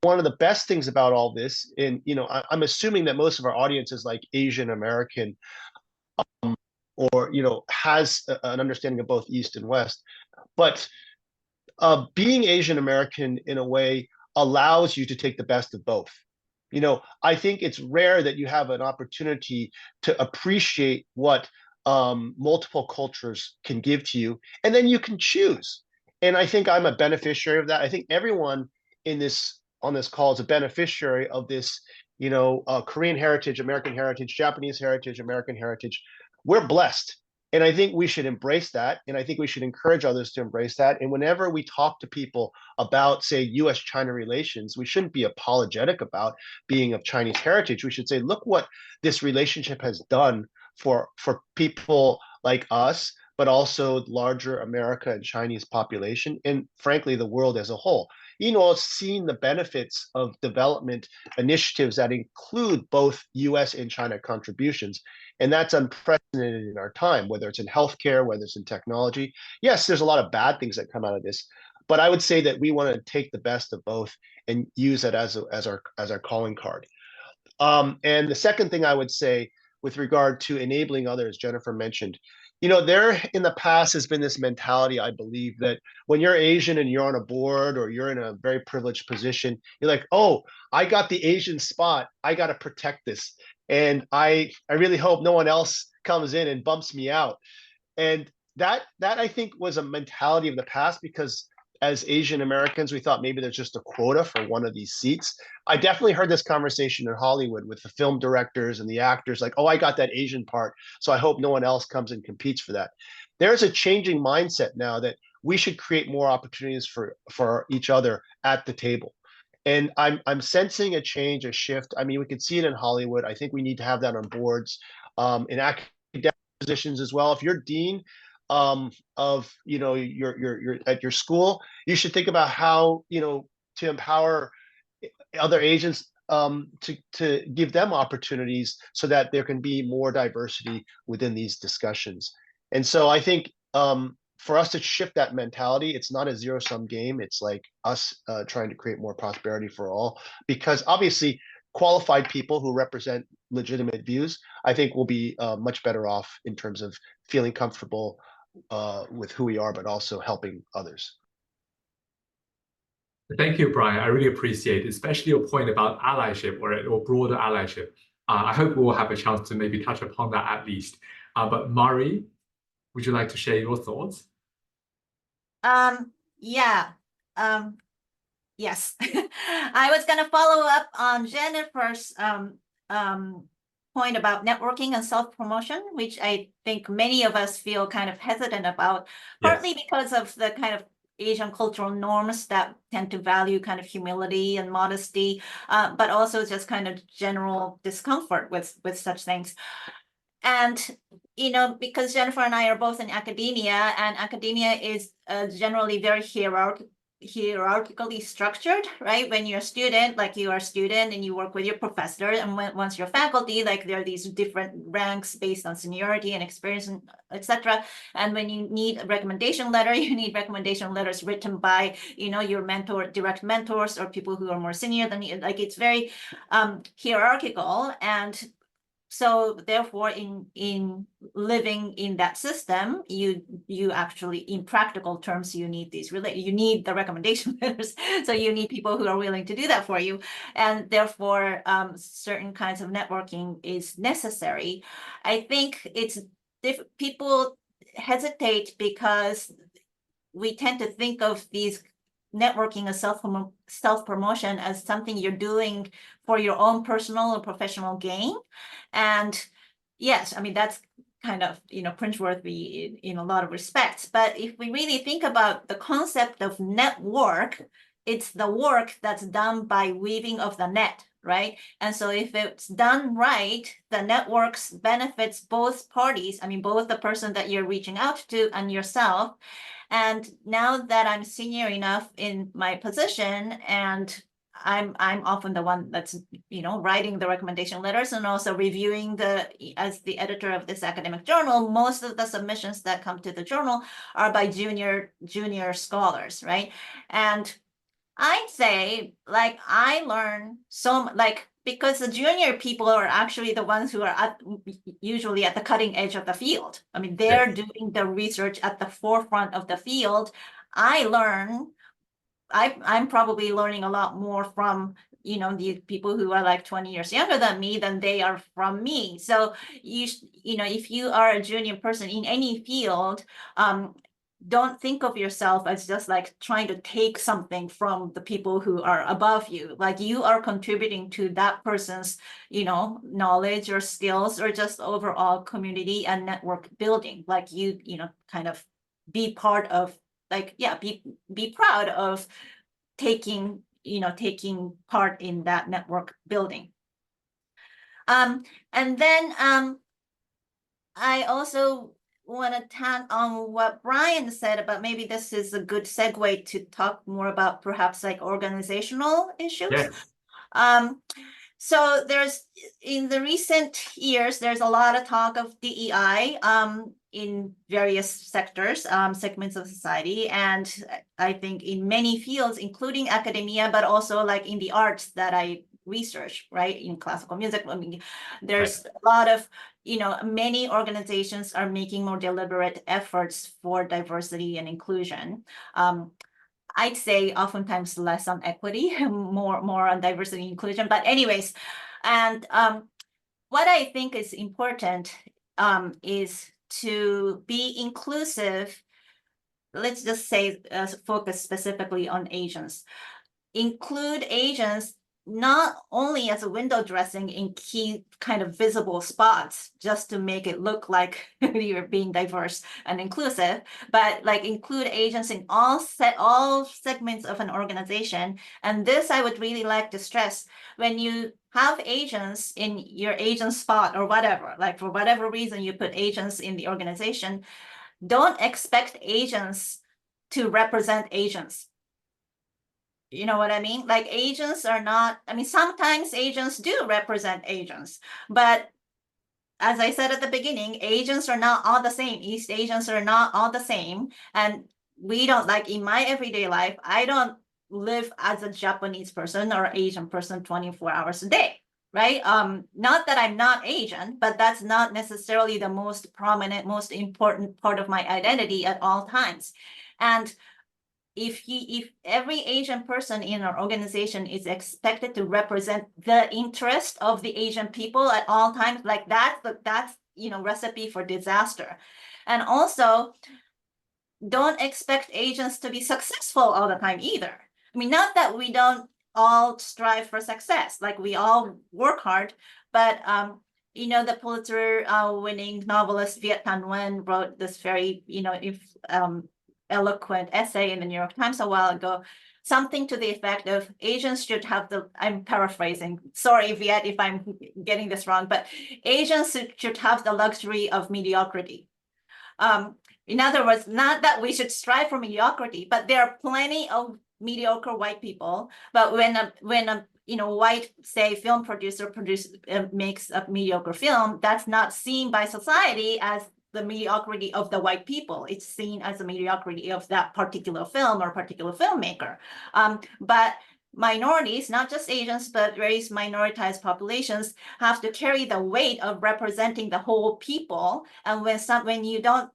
S7: One of the best things about all this, and I'm assuming that most of our audience is like Asian American, or has an understanding of both East and West, but being Asian American in a way allows you to take the best of both. I think it's rare that you have an opportunity to appreciate what multiple cultures can give to you, and then you can choose. And I think I'm a beneficiary of that. I think everyone on this call is a beneficiary of this, Korean heritage, American heritage, Japanese heritage, American heritage. We're blessed. And I think we should embrace that. And I think we should encourage others to embrace that. And whenever we talk to people about, say, US-China relations, we shouldn't be apologetic about being of Chinese heritage. We should say, look what this relationship has done for people like us, but also larger America and Chinese population, and frankly, the world as a whole. Has seen the benefits of development initiatives that include both US and China contributions. And that's unprecedented in our time, whether it's in healthcare, whether it's in technology. Yes, there's a lot of bad things that come out of this, but I would say that we want to take the best of both and use it as our calling card. And the second thing I would say with regard to enabling others, Jennifer mentioned, there in the past has been this mentality, I believe, that when you're Asian and you're on a board or you're in a very privileged position, you're like, oh, I got the Asian spot, I got to protect this. And I really hope no one else comes in and bumps me out. And that I think was a mentality of the past, because as Asian Americans, we thought maybe there's just a quota for one of these seats. I definitely heard this conversation in Hollywood with the film directors and the actors, like, oh, I got that Asian part, so I hope no one else comes and competes for that. There's a changing mindset now that we should create more opportunities for each other at the table. And I'm sensing a change, a shift. I mean, we can see it in Hollywood. I think we need to have that on boards, in academic positions as well. If you're dean of your at your school, you should think about how to empower other agents, to give them opportunities so that there can be more diversity within these discussions. And so I think for us to shift that mentality, it's not a zero-sum game. It's like us trying to create more prosperity for all, because obviously qualified people who represent legitimate views, I think will be much better off in terms of feeling comfortable with who we are, but also helping others.
S3: Thank you, Brian. I really appreciate it, especially your point about allyship or broader allyship. I hope we will have a chance to maybe touch upon that at least. But Mari, would you like to share your thoughts?
S8: Yeah. Yes. I was gonna follow up on Jennifer's point about networking and self-promotion, which I think many of us feel kind of hesitant about, partly because of the kind of Asian cultural norms that tend to value kind of humility and modesty, but also just kind of general discomfort with such things. And, you know, because Jennifer and I are both in academia, and academia is generally very hierarchically structured, right? When you're a student, like you are a student and you work with your professor, and once you're faculty, like there are these different ranks based on seniority and experience, and etc. And when you need a recommendation letter, you need recommendation letters written by, you know, your direct mentors or people who are more senior than you. Like it's very hierarchical. And so therefore, in living in that system, you actually, in practical terms, you need you need the recommendation letters. So you need people who are willing to do that for you, and therefore, certain kinds of networking is necessary. I think it's people hesitate because we tend to think of these networking as self-promotion as something you're doing for your own personal or professional gain. And yes, I mean, that's kind of, you know, cringeworthy in a lot of respects. But if we really think about the concept of network, it's the work that's done by weaving of the net, right? And so if it's done right, the networks benefits both parties. I mean, both the person that you're reaching out to and yourself. And now that I'm senior enough in my position, and I'm often the one that's, you know, writing the recommendation letters and also reviewing as the editor of this academic journal, most of the submissions that come to the journal are by junior scholars, right? And I'd say, like, I learn because the junior people are actually the ones who are usually at the cutting edge of the field. I mean, they're doing the research at the forefront of the field. I'm probably learning a lot more from, you know, the people who are like 20 years younger than me than they are from me. So you know, if you are a junior person in any field, don't think of yourself as just like trying to take something from the people who are above you. Like you are contributing to that person's, you know, knowledge or skills or just overall community and network building. Like you know, kind of be part of, like, yeah, be proud of taking part in that network building. And then I also want to tag on what Brian said about, maybe this is a good segue to talk more about perhaps like organizational issues.
S3: Yes.
S8: So in the recent years, there's a lot of talk of DEI in various sectors, segments of society. And I think in many fields, including academia, but also like in the arts that I research, right? In classical music, I mean, there's a lot of, you know, many organizations are making more deliberate efforts for diversity and inclusion. I'd say oftentimes less on equity, more on diversity and inclusion. But anyways, and what I think is important is to be inclusive. Let's just say focus specifically on Asians. Include Asians not only as a window dressing in key kind of visible spots, just to make it look like you're being diverse and inclusive, but like include Asians in all segments of an organization. And this I would really like to stress: when you have Asians in your Asian spot or whatever, like for whatever reason you put Asians in the organization, don't expect Asians to represent Asians. You know what I mean? Like Asians are not, I mean, sometimes Asians do represent Asians, but as I said at the beginning, Asians are not all the same. East Asians are not all the same. And we don't, like in my everyday life, I don't live as a Japanese person or Asian person 24 hours a day. right? Not that I'm not Asian, but that's not necessarily the most prominent, most important part of my identity at all times. And if every Asian person in our organization is expected to represent the interest of the Asian people at all times, like that's recipe for disaster. And also, don't expect Asians to be successful all the time either. I mean, not that we don't all strive for success, like we all work hard, but the Pulitzer winning novelist Viet Thanh Nguyen wrote this very, eloquent essay in the New York Times a while ago, something to the effect of Asians should have I'm paraphrasing, sorry, Viet, if I'm getting this wrong, but Asians should have the luxury of mediocrity. In other words, not that we should strive for mediocrity, but there are plenty of mediocre white people. But when a white, say, film producer makes a mediocre film, that's not seen by society as the mediocrity of the white people. It's seen as the mediocrity of that particular film or particular filmmaker. But minorities, not just Asians, but various minoritized populations have to carry the weight of representing the whole people. And when you don't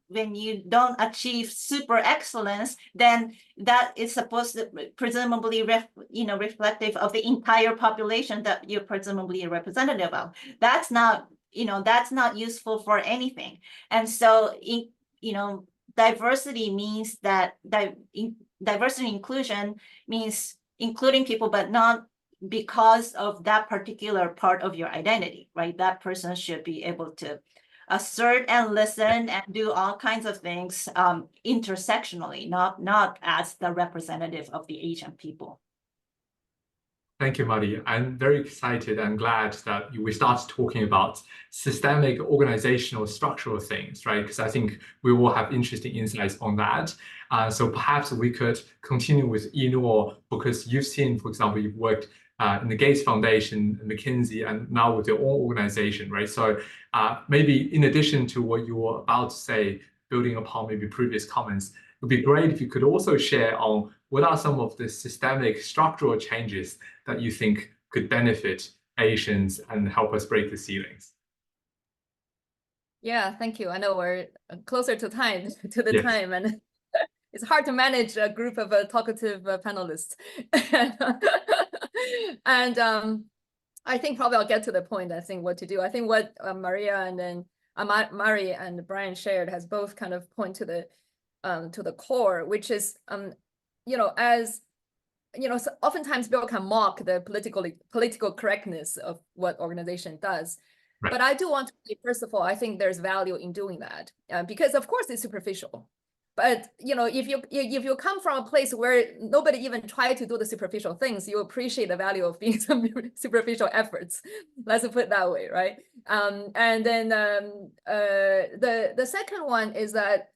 S8: achieve super excellence, then that is supposed to presumably reflective of the entire population that you're presumably a representative of. That's not useful for anything. And so diversity means that diversity and inclusion means including people, but not because of that particular part of your identity, right? That person should be able to assert and listen and do all kinds of things intersectionally, not as the representative of the Asian people.
S3: Thank you, Mari. I'm very excited and glad that we start talking about systemic organizational structural things, right? Because I think we will have interesting insights on that. So perhaps we could continue with Yinhuo, because you've seen, for example, you've worked in the Gates Foundation, McKinsey, and now with your own organization, right? So maybe in addition to what you were about to say, building upon maybe previous comments, it would be great if you could also share on what are some of the systemic structural changes that you think could benefit Asians and help us break the ceilings?
S6: Yeah, thank you. I know we're closer to time, and it's hard to manage a group of talkative panelists. And I think probably I'll get to the point, I think, what to do. I think what Maria and then Mari and Brian shared has both kind of point to the core, which is, so oftentimes people can mock the political correctness of what organization does. Right. But I do want to say, first of all, I think there's value in doing that because, of course, it's superficial. But if you come from a place where nobody even tried to do the superficial things, you appreciate the value of being some superficial efforts. Let's put it that way, right? And then the second one is that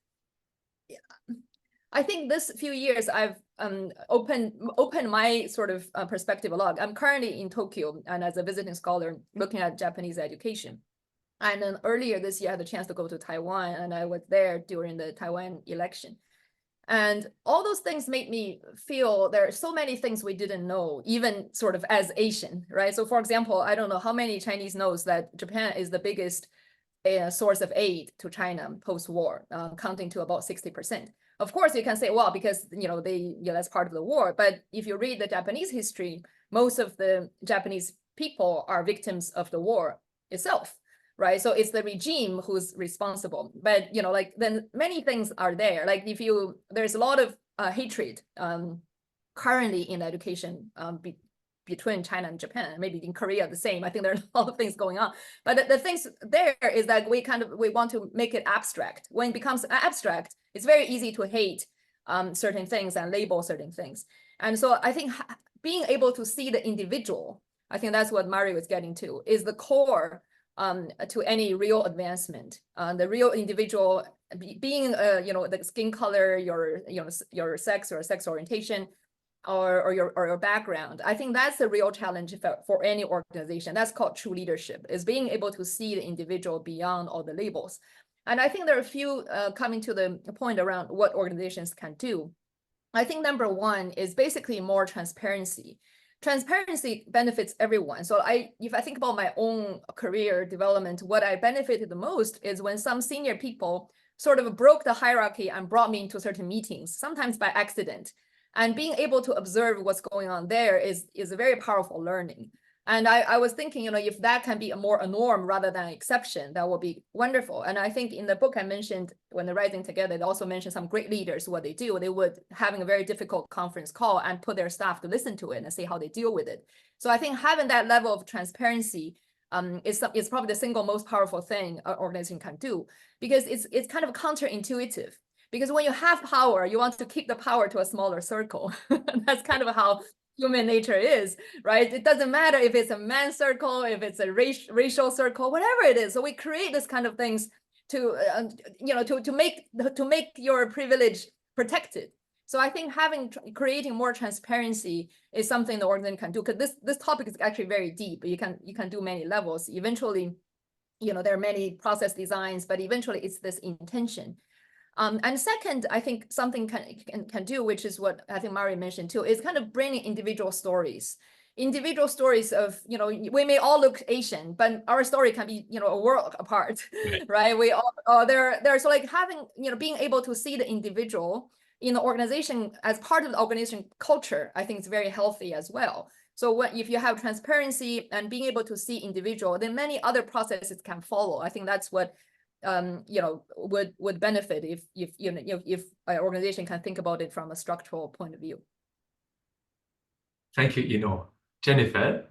S6: I think this few years I've opened my sort of perspective a lot. I'm currently in Tokyo and as a visiting scholar looking at Japanese education. And then earlier this year, I had the chance to go to Taiwan, and I was there during the Taiwan election. And all those things made me feel there are so many things we didn't know, even sort of as Asian, right? So for example, I don't know how many Chinese knows that Japan is the biggest source of aid to China post-war, counting to about 60%. Of course, you can say, well, because that's part of the war. But if you read the Japanese history, most of the Japanese people are victims of the war itself. Right, so it's the regime who's responsible, but then many things are there. Like there's a lot of hatred currently in education between China and Japan. Maybe in Korea the same. I think there are a lot of things going on. But the things there is that we want to make it abstract. When it becomes abstract, it's very easy to hate certain things and label certain things. And so I think being able to see the individual, I think that's what Mari was getting to, is the core to any real advancement. The real individual being, the skin color, your sex or sex orientation, or your background. I think that's the real challenge for any organization. That's called true leadership, is being able to see the individual beyond all the labels. And I think there are a few coming to the point around what organizations can do. I think number one is basically more transparency. transparency benefits everyone. So if I think about my own career development, what I benefited the most is when some senior people sort of broke the hierarchy and brought me into certain meetings, sometimes by accident. And being able to observe what's going on there is a very powerful learning. And I was thinking, if that can be a norm rather than an exception, that would be wonderful. And I think in the book I mentioned, when they're Rising Together, they also mentioned some great leaders, what they do. They would having a very difficult conference call and put their staff to listen to it and see how they deal with it. So I think having that level of transparency is probably the single most powerful thing an organization can do, because it's kind of counterintuitive. Because when you have power, you want to keep the power to a smaller circle. That's kind of how human nature is, right? It doesn't matter if it's a man's circle, if it's a racial circle, whatever it is. So we create this kind of things to make your privilege protected. So I think creating more transparency is something the organization can do, because this topic is actually very deep. You can do many levels. Eventually, there are many process designs, but eventually it's this intention. And second, I think something can do, which is what I think Mari mentioned too, is kind of bringing individual stories of, we may all look Asian, but our story can be, a world apart, right? We all, there's like having, being able to see the individual in the organization as part of the organization culture, I think it's very healthy as well. So if you have transparency and being able to see individual, then many other processes can follow. I think that's what would benefit if an organization can think about it from a structural point of view.
S3: Thank you, Yinhuo. Jennifer?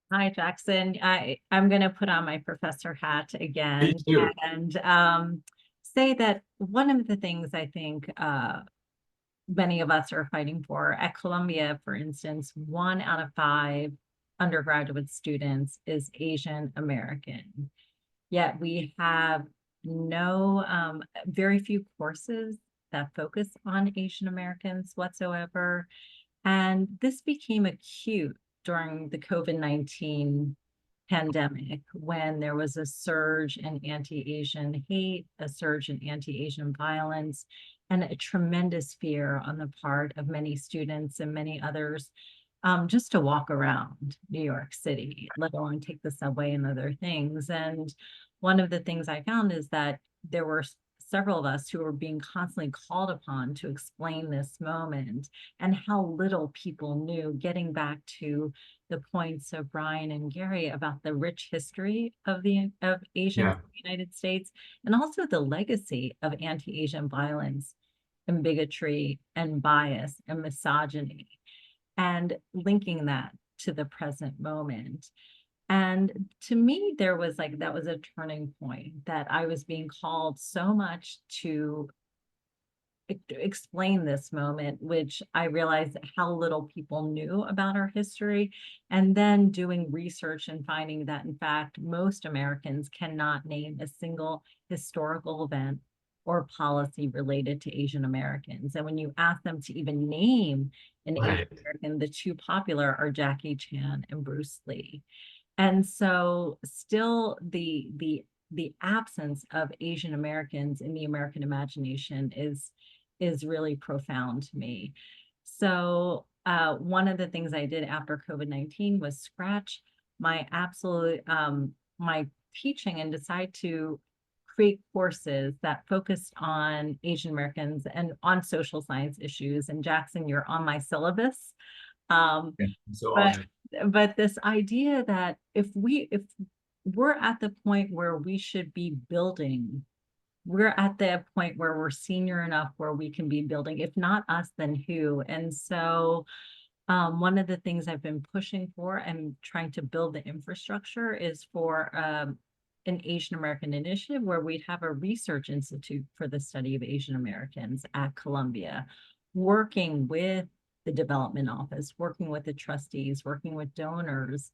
S4: Hi, Jackson. I'm going to put on my professor hat again and say that one of the things I think many of us are fighting for at Columbia, for instance, 1 out of 5 undergraduate students is Asian American. Yet we have very few courses that focus on Asian Americans whatsoever. And this became acute during the COVID-19 pandemic, when there was a surge in anti-Asian hate, a surge in anti-Asian violence, and a tremendous fear on the part of many students and many others just to walk around New York City, let alone take the subway and other things. And one of the things I found is that there were several of us who were being constantly called upon to explain this moment and how little people knew, getting back to the points of Brian and Gary about the rich history of Asians in the United States, and also the legacy of anti-Asian violence and bigotry and bias and misogyny, and linking that to the present moment. And to me, that was a turning point, that I was being called so much to explain this moment, which I realized how little people knew about our history, and then doing research and finding that, in fact, most Americans cannot name a single historical event or policy related to Asian Americans. And when you ask them to even name an Asian American, the 2 popular are Jackie Chan and Bruce Lee. And so still the absence of Asian Americans in the American imagination is really profound to me. So one of the things I did after COVID-19 was scratch my my teaching and decide to create courses that focused on Asian Americans and on social science issues. And Jackson, you're on my syllabus. But this idea that if we're at the point where we should be building, we're at the point where we're senior enough where we can be building, if not us, then who? And so one of the things I've been pushing for and trying to build the infrastructure is for an Asian American initiative, where we'd have a research institute for the study of Asian Americans at Columbia, working with the development office, working with the trustees, working with donors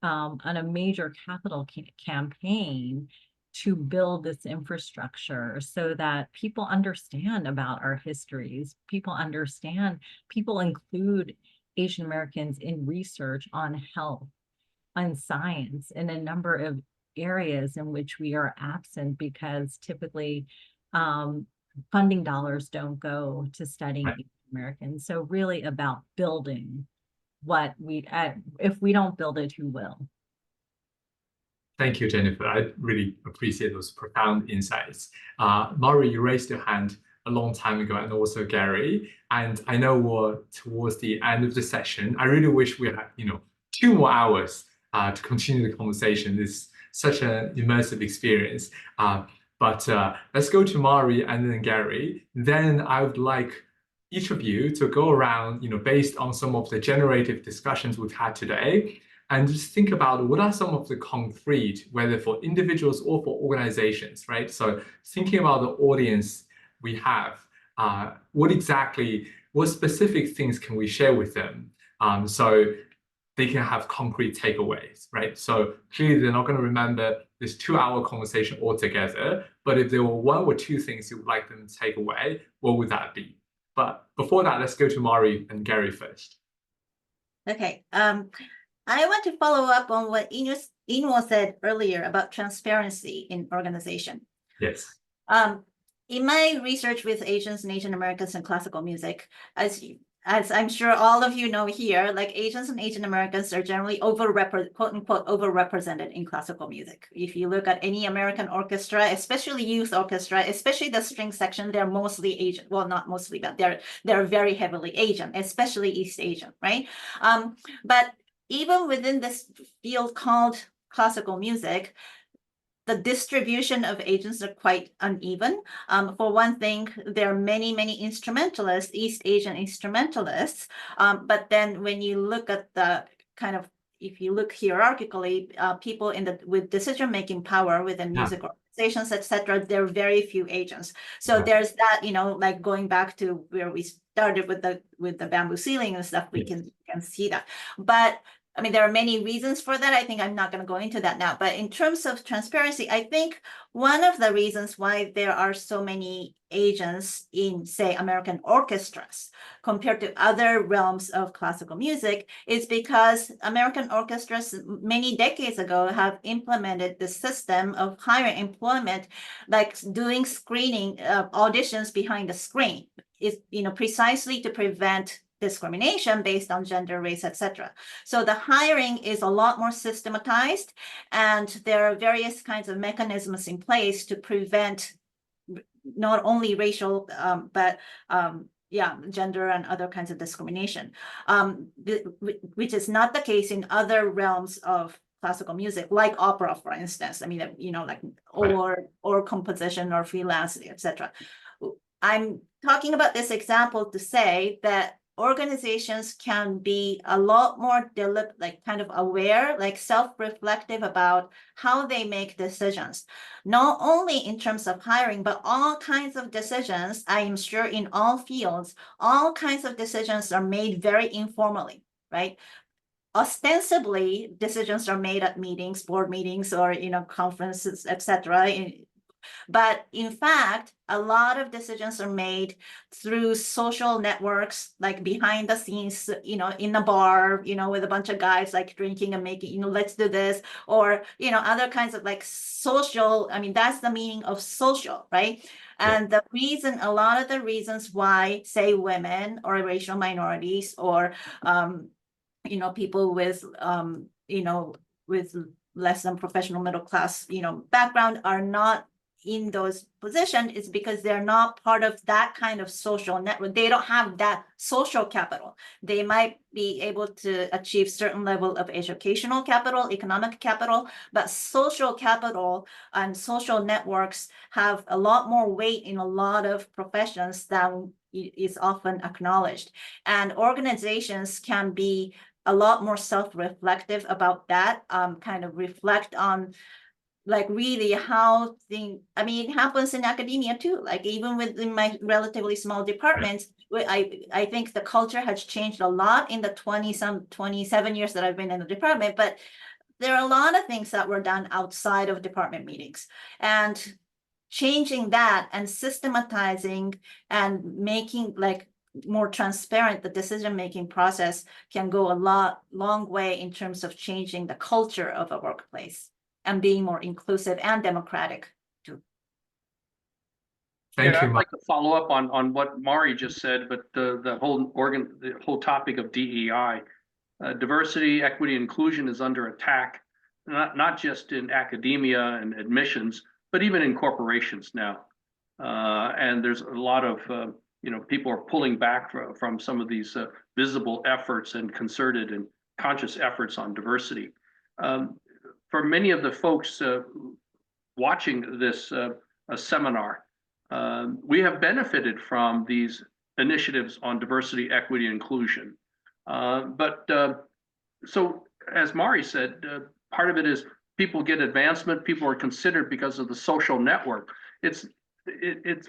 S4: on a major capital campaign to build this infrastructure so that people understand about our histories. People include Asian Americans in research on health, on science, in a number of areas in which we are absent, because typically funding dollars don't go to studying
S3: Right.
S4: Asian Americans. So really about building what if we don't build it, who will?
S3: Thank you, Jennifer. I really appreciate those profound insights. Maury, you raised your hand a long time ago, and also Gary. And I know we're towards the end of the session. I really wish we had, 2 more hours to continue the conversation. It's such an immersive experience. But let's go to Maury and then Gary. Then I would like each of you to go around, based on some of the generative discussions we've had today, and just think about what are some of the concrete, whether for individuals or for organizations, right? So thinking about the audience we have, what specific things can we share with them so they can have concrete takeaways, right? So clearly they're not going to remember this 2-hour conversation altogether, but if there were 1 or 2 things you would like them to take away, what would that be? But before that, let's go to Maury and Gary first.
S8: Okay. I want to follow up on what Inwo said earlier about transparency in organization.
S3: Yes.
S8: In my research with Asians and Asian Americans in classical music, as I'm sure all of you know here, like Asians and Asian Americans are generally quote unquote overrepresented in classical music. If you look at any American orchestra, especially youth orchestra, especially the string section, they're mostly Asian. Well, not mostly, but they're very heavily Asian, especially East Asian, right? But even within this field called classical music, the distribution of agents are quite uneven. For one thing, there are many, many instrumentalists, East Asian instrumentalists. But then when you look at the kind of, if you look hierarchically, people with decision-making power within music organizations, etc., there are very few agents. So there's that, like going back to where we started with the bamboo ceiling and stuff, we can see that. But I mean, there are many reasons for that. I think I'm not going to go into that now. But in terms of transparency, I think one of the reasons why there are so many agents in, say, American orchestras compared to other realms of classical music is because American orchestras many decades ago have implemented the system of higher employment, like doing screening auditions behind the screen, is precisely to prevent discrimination based on gender, race, etc. So the hiring is a lot more systematized, and there are various kinds of mechanisms in place to prevent not only racial, but gender and other kinds of discrimination, which is not the case in other realms of classical music, like opera, for instance. I mean, like or composition or freelance, etc. I'm talking about this example to say that organizations can be a lot more kind of aware, like self-reflective about how they make decisions, not only in terms of hiring, but all kinds of decisions. I am sure in all fields, all kinds of decisions are made very informally, right? Ostensibly, decisions are made at meetings, board meetings, or conferences, etc. But in fact, a lot of decisions are made through social networks, like behind the scenes, in a bar, with a bunch of guys like drinking and making, let's do this, or, other kinds of like social. I mean, that's the meaning of social, right? And a lot of the reasons why, say, women or racial minorities or, people with, with less than professional middle class, background are not in those positions is because they're not part of that kind of social network. They don't have that social capital. They might be able to achieve certain level of educational capital, economic capital, but social capital and social networks have a lot more weight in a lot of professions than is often acknowledged. And organizations can be a lot more self-reflective about that, kind of reflect on like really how things, I mean, it happens in academia too. Like even within my relatively small departments, I think the culture has changed a lot in the 27 years that I've been in the department, but there are a lot of things that were done outside of department meetings, and changing that and systematizing and making like more transparent the decision-making process can go a long way in terms of changing the culture of a workplace and being more inclusive and democratic too.
S3: Thank you,
S5: I'd
S3: Mark.
S5: like to follow up on what Mari just said, but the whole topic of DEI, diversity, equity, inclusion is under attack, not just in academia and admissions, but even in corporations now. And there's a lot of people are pulling back from some of these visible efforts and concerted and conscious efforts on diversity. For many of the folks watching this seminar, we have benefited from these initiatives on diversity, equity, and inclusion. So as Mari said, part of it is people get advancement, people are considered because of the social network.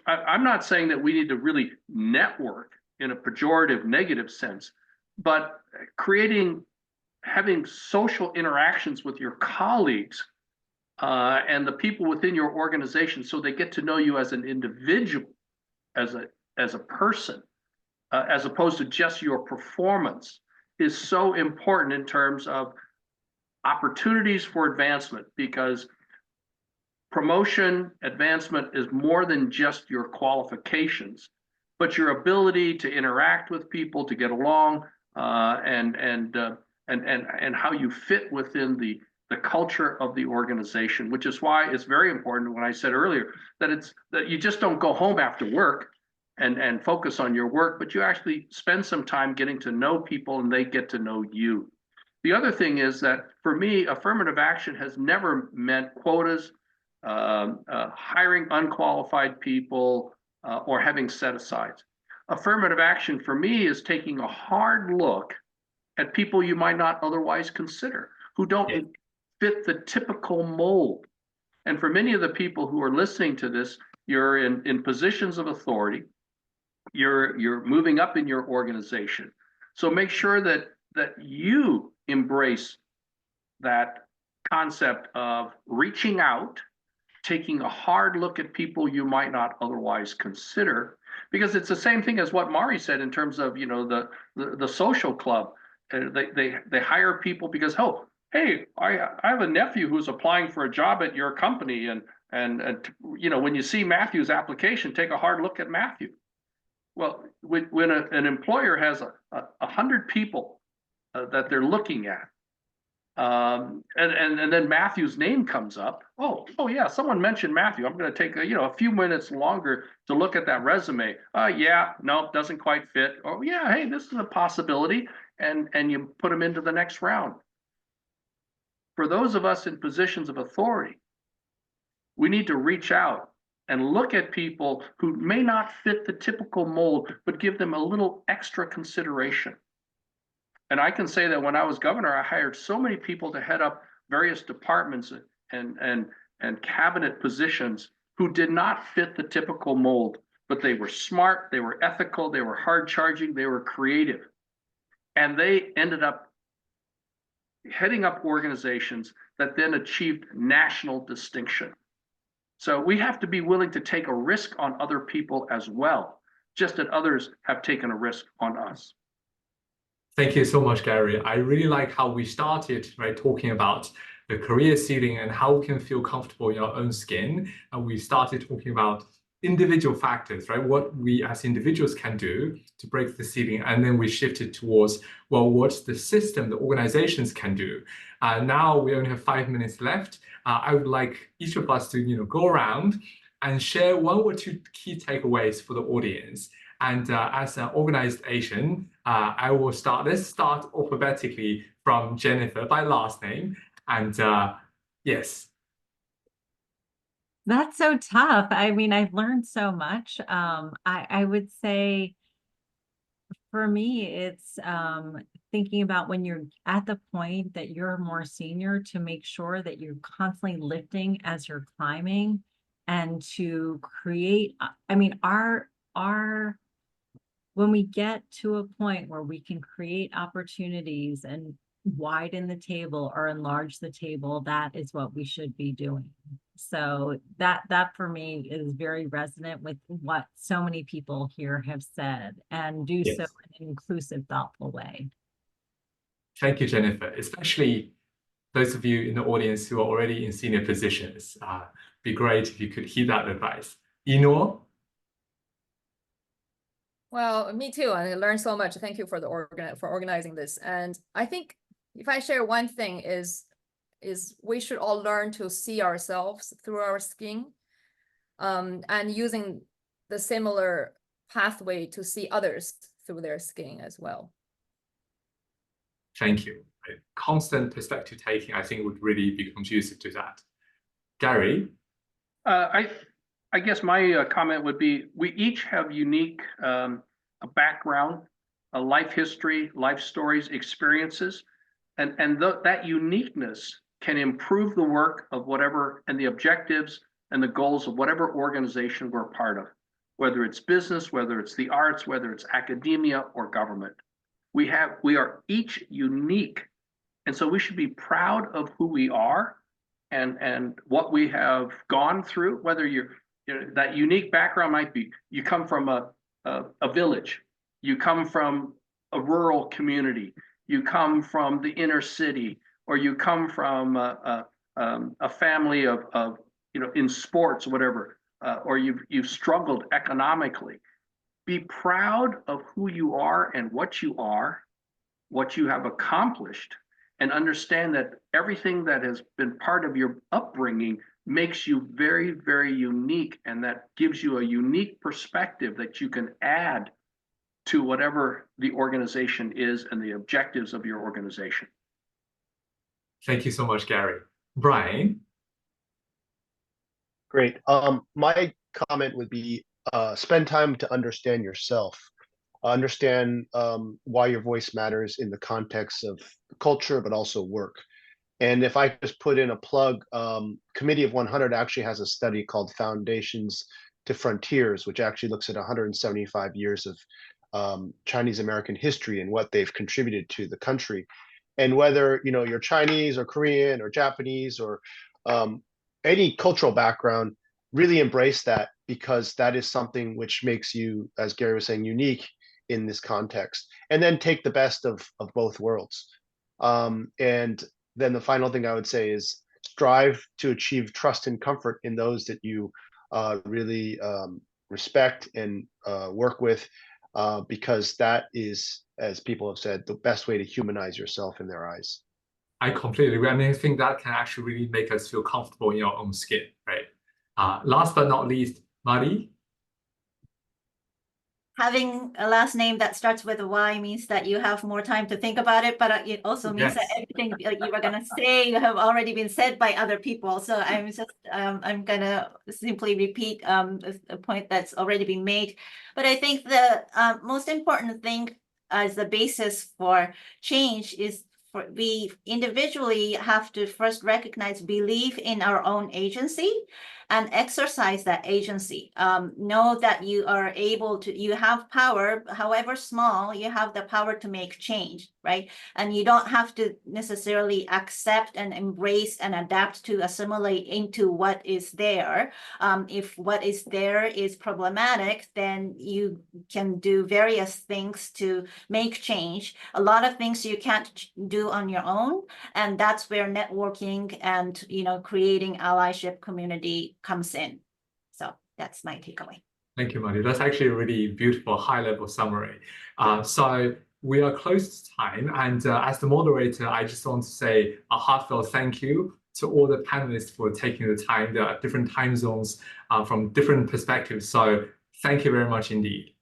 S5: I'm not saying that we need to really network in a pejorative, negative sense, but having social interactions with your colleagues and the people within your organization, so they get to know you as an individual, as a person, as opposed to just your performance, is so important in terms of opportunities for advancement, because promotion, advancement is more than just your qualifications, but your ability to interact with people, to get along, and how you fit within the culture of the organization, which is why it's very important when I said earlier that you just don't go home after work and focus on your work, but you actually spend some time getting to know people and they get to know you. The other thing is that for me, affirmative action has never meant quotas, hiring unqualified people, or having set-asides. Affirmative action for me is taking a hard look at people you might not otherwise consider, who don't fit the typical mold. And for many of the people who are listening to this, you're in positions of authority, you're moving up in your organization. So make sure that you embrace that concept of reaching out, taking a hard look at people you might not otherwise consider, because it's the same thing as what Mari said in terms of the social club. They hire people because, oh, hey, I have a nephew who's applying for a job at your company, and when you see Matthew's application, take a hard look at Matthew. Well, when an employer has 100 people that they're looking at, and then Matthew's name comes up. Oh yeah, someone mentioned Matthew. I'm going to take a few minutes longer to look at that resume. Yeah, no, doesn't quite fit. Oh yeah, hey, this is a possibility, and you put them into the next round. For those of us in positions of authority, we need to reach out and look at people who may not fit the typical mold, but give them a little extra consideration. And I can say that when I was governor, I hired so many people to head up various departments and cabinet positions who did not fit the typical mold, but they were smart, they were ethical, they were hard charging, they were creative. And they ended up heading up organizations that then achieved national distinction. So we have to be willing to take a risk on other people as well, just as others have taken a risk on us.
S3: Thank you so much, Gary. I really like how we started, right, talking about the career ceiling and how we can feel comfortable in our own skin. And we started talking about individual factors, right? What we as individuals can do to break the ceiling. And then we shifted towards, well, what's the system, the organizations can do. Now we only have 5 minutes left. I would like each of us to go around and share 1 or 2 key takeaways for the audience. And as an organized Asian, I will start. Let's start alphabetically from Jennifer by last name. And yes.
S4: That's so tough. I mean, I've learned so much. I would say for me, it's thinking about when you're at the point that you're more senior, to make sure that you're constantly lifting as you're climbing, and to create, I mean, when we get to a point where we can create opportunities and widen the table or enlarge the table, that is what we should be doing. So that for me is very resonant with what so many people here have said, and do so in an inclusive, thoughtful way.
S3: Thank you, Jennifer, especially those of you in the audience who are already in senior positions. Be great if you could heed that advice. Yinhuo?
S6: Well, me too. I learned so much. Thank you for organizing this. And I think if I share one thing is we should all learn to see ourselves through our skin, and using the similar pathway to see others through their skin as well.
S3: Thank you. Constant perspective taking, I think, would really be conducive to that. Gary?
S5: I guess my comment would be, we each have unique a background, a life history, life stories, experiences, and that uniqueness can improve the work of whatever, and the objectives and the goals of whatever organization we're part of, whether it's business, whether it's the arts, whether it's academia or government. We are each unique, and so we should be proud of who we are and what we have gone through. Whether that unique background might be, you come from a village, you come from a rural community, you come from the inner city, or you come from a family of in sports, whatever, or you've struggled economically. Be proud of who you are and what you are, what you have accomplished, and understand that everything that has been part of your upbringing makes you very, very unique, and that gives you a unique perspective that you can add to whatever the organization is and the objectives of your organization.
S3: Thank you so much, Gary. Brian?
S7: Great. My comment would be, spend time to understand yourself. Understand why your voice matters in the context of culture, but also work. And if I just put in a plug, Committee of 100 actually has a study called Foundations to Frontiers, which actually looks at 175 years of Chinese American history and what they've contributed to the country. And whether you're Chinese or Korean or Japanese or any cultural background, really embrace that, because that is something which makes you, as Gary was saying, unique in this context. And then take the best of both worlds. And then the final thing I would say is strive to achieve trust and comfort in those that you really respect and work with, because that is, as people have said, the best way to humanize yourself in their eyes.
S3: I completely agree. I mean, I think that can actually really make us feel comfortable in our own skin, right? Last but not least, Mari?
S8: Having a last name that starts with a Y means that you have more time to think about it, but it also means that everything you were gonna say you have already been said by other people. So I'm gonna simply repeat a point that's already been made. But I think the most important thing as the basis for change is we individually have to first recognize, believe in our own agency and exercise that agency. Know that you are able to, you have power, however small, you have the power to make change, right? And you don't have to necessarily accept and embrace and adapt to assimilate into what is there. If what is there is problematic, then you can do various things to make change. A lot of things you can't do on your own, and that's where networking and creating allyship community comes in. So that's my takeaway.
S3: Thank you, Mari. That's actually a really beautiful high-level summary. So we are close to time, and as the moderator, I just want to say a heartfelt thank you to all the panelists for taking the time. There are different time zones from different perspectives, so thank you very much indeed.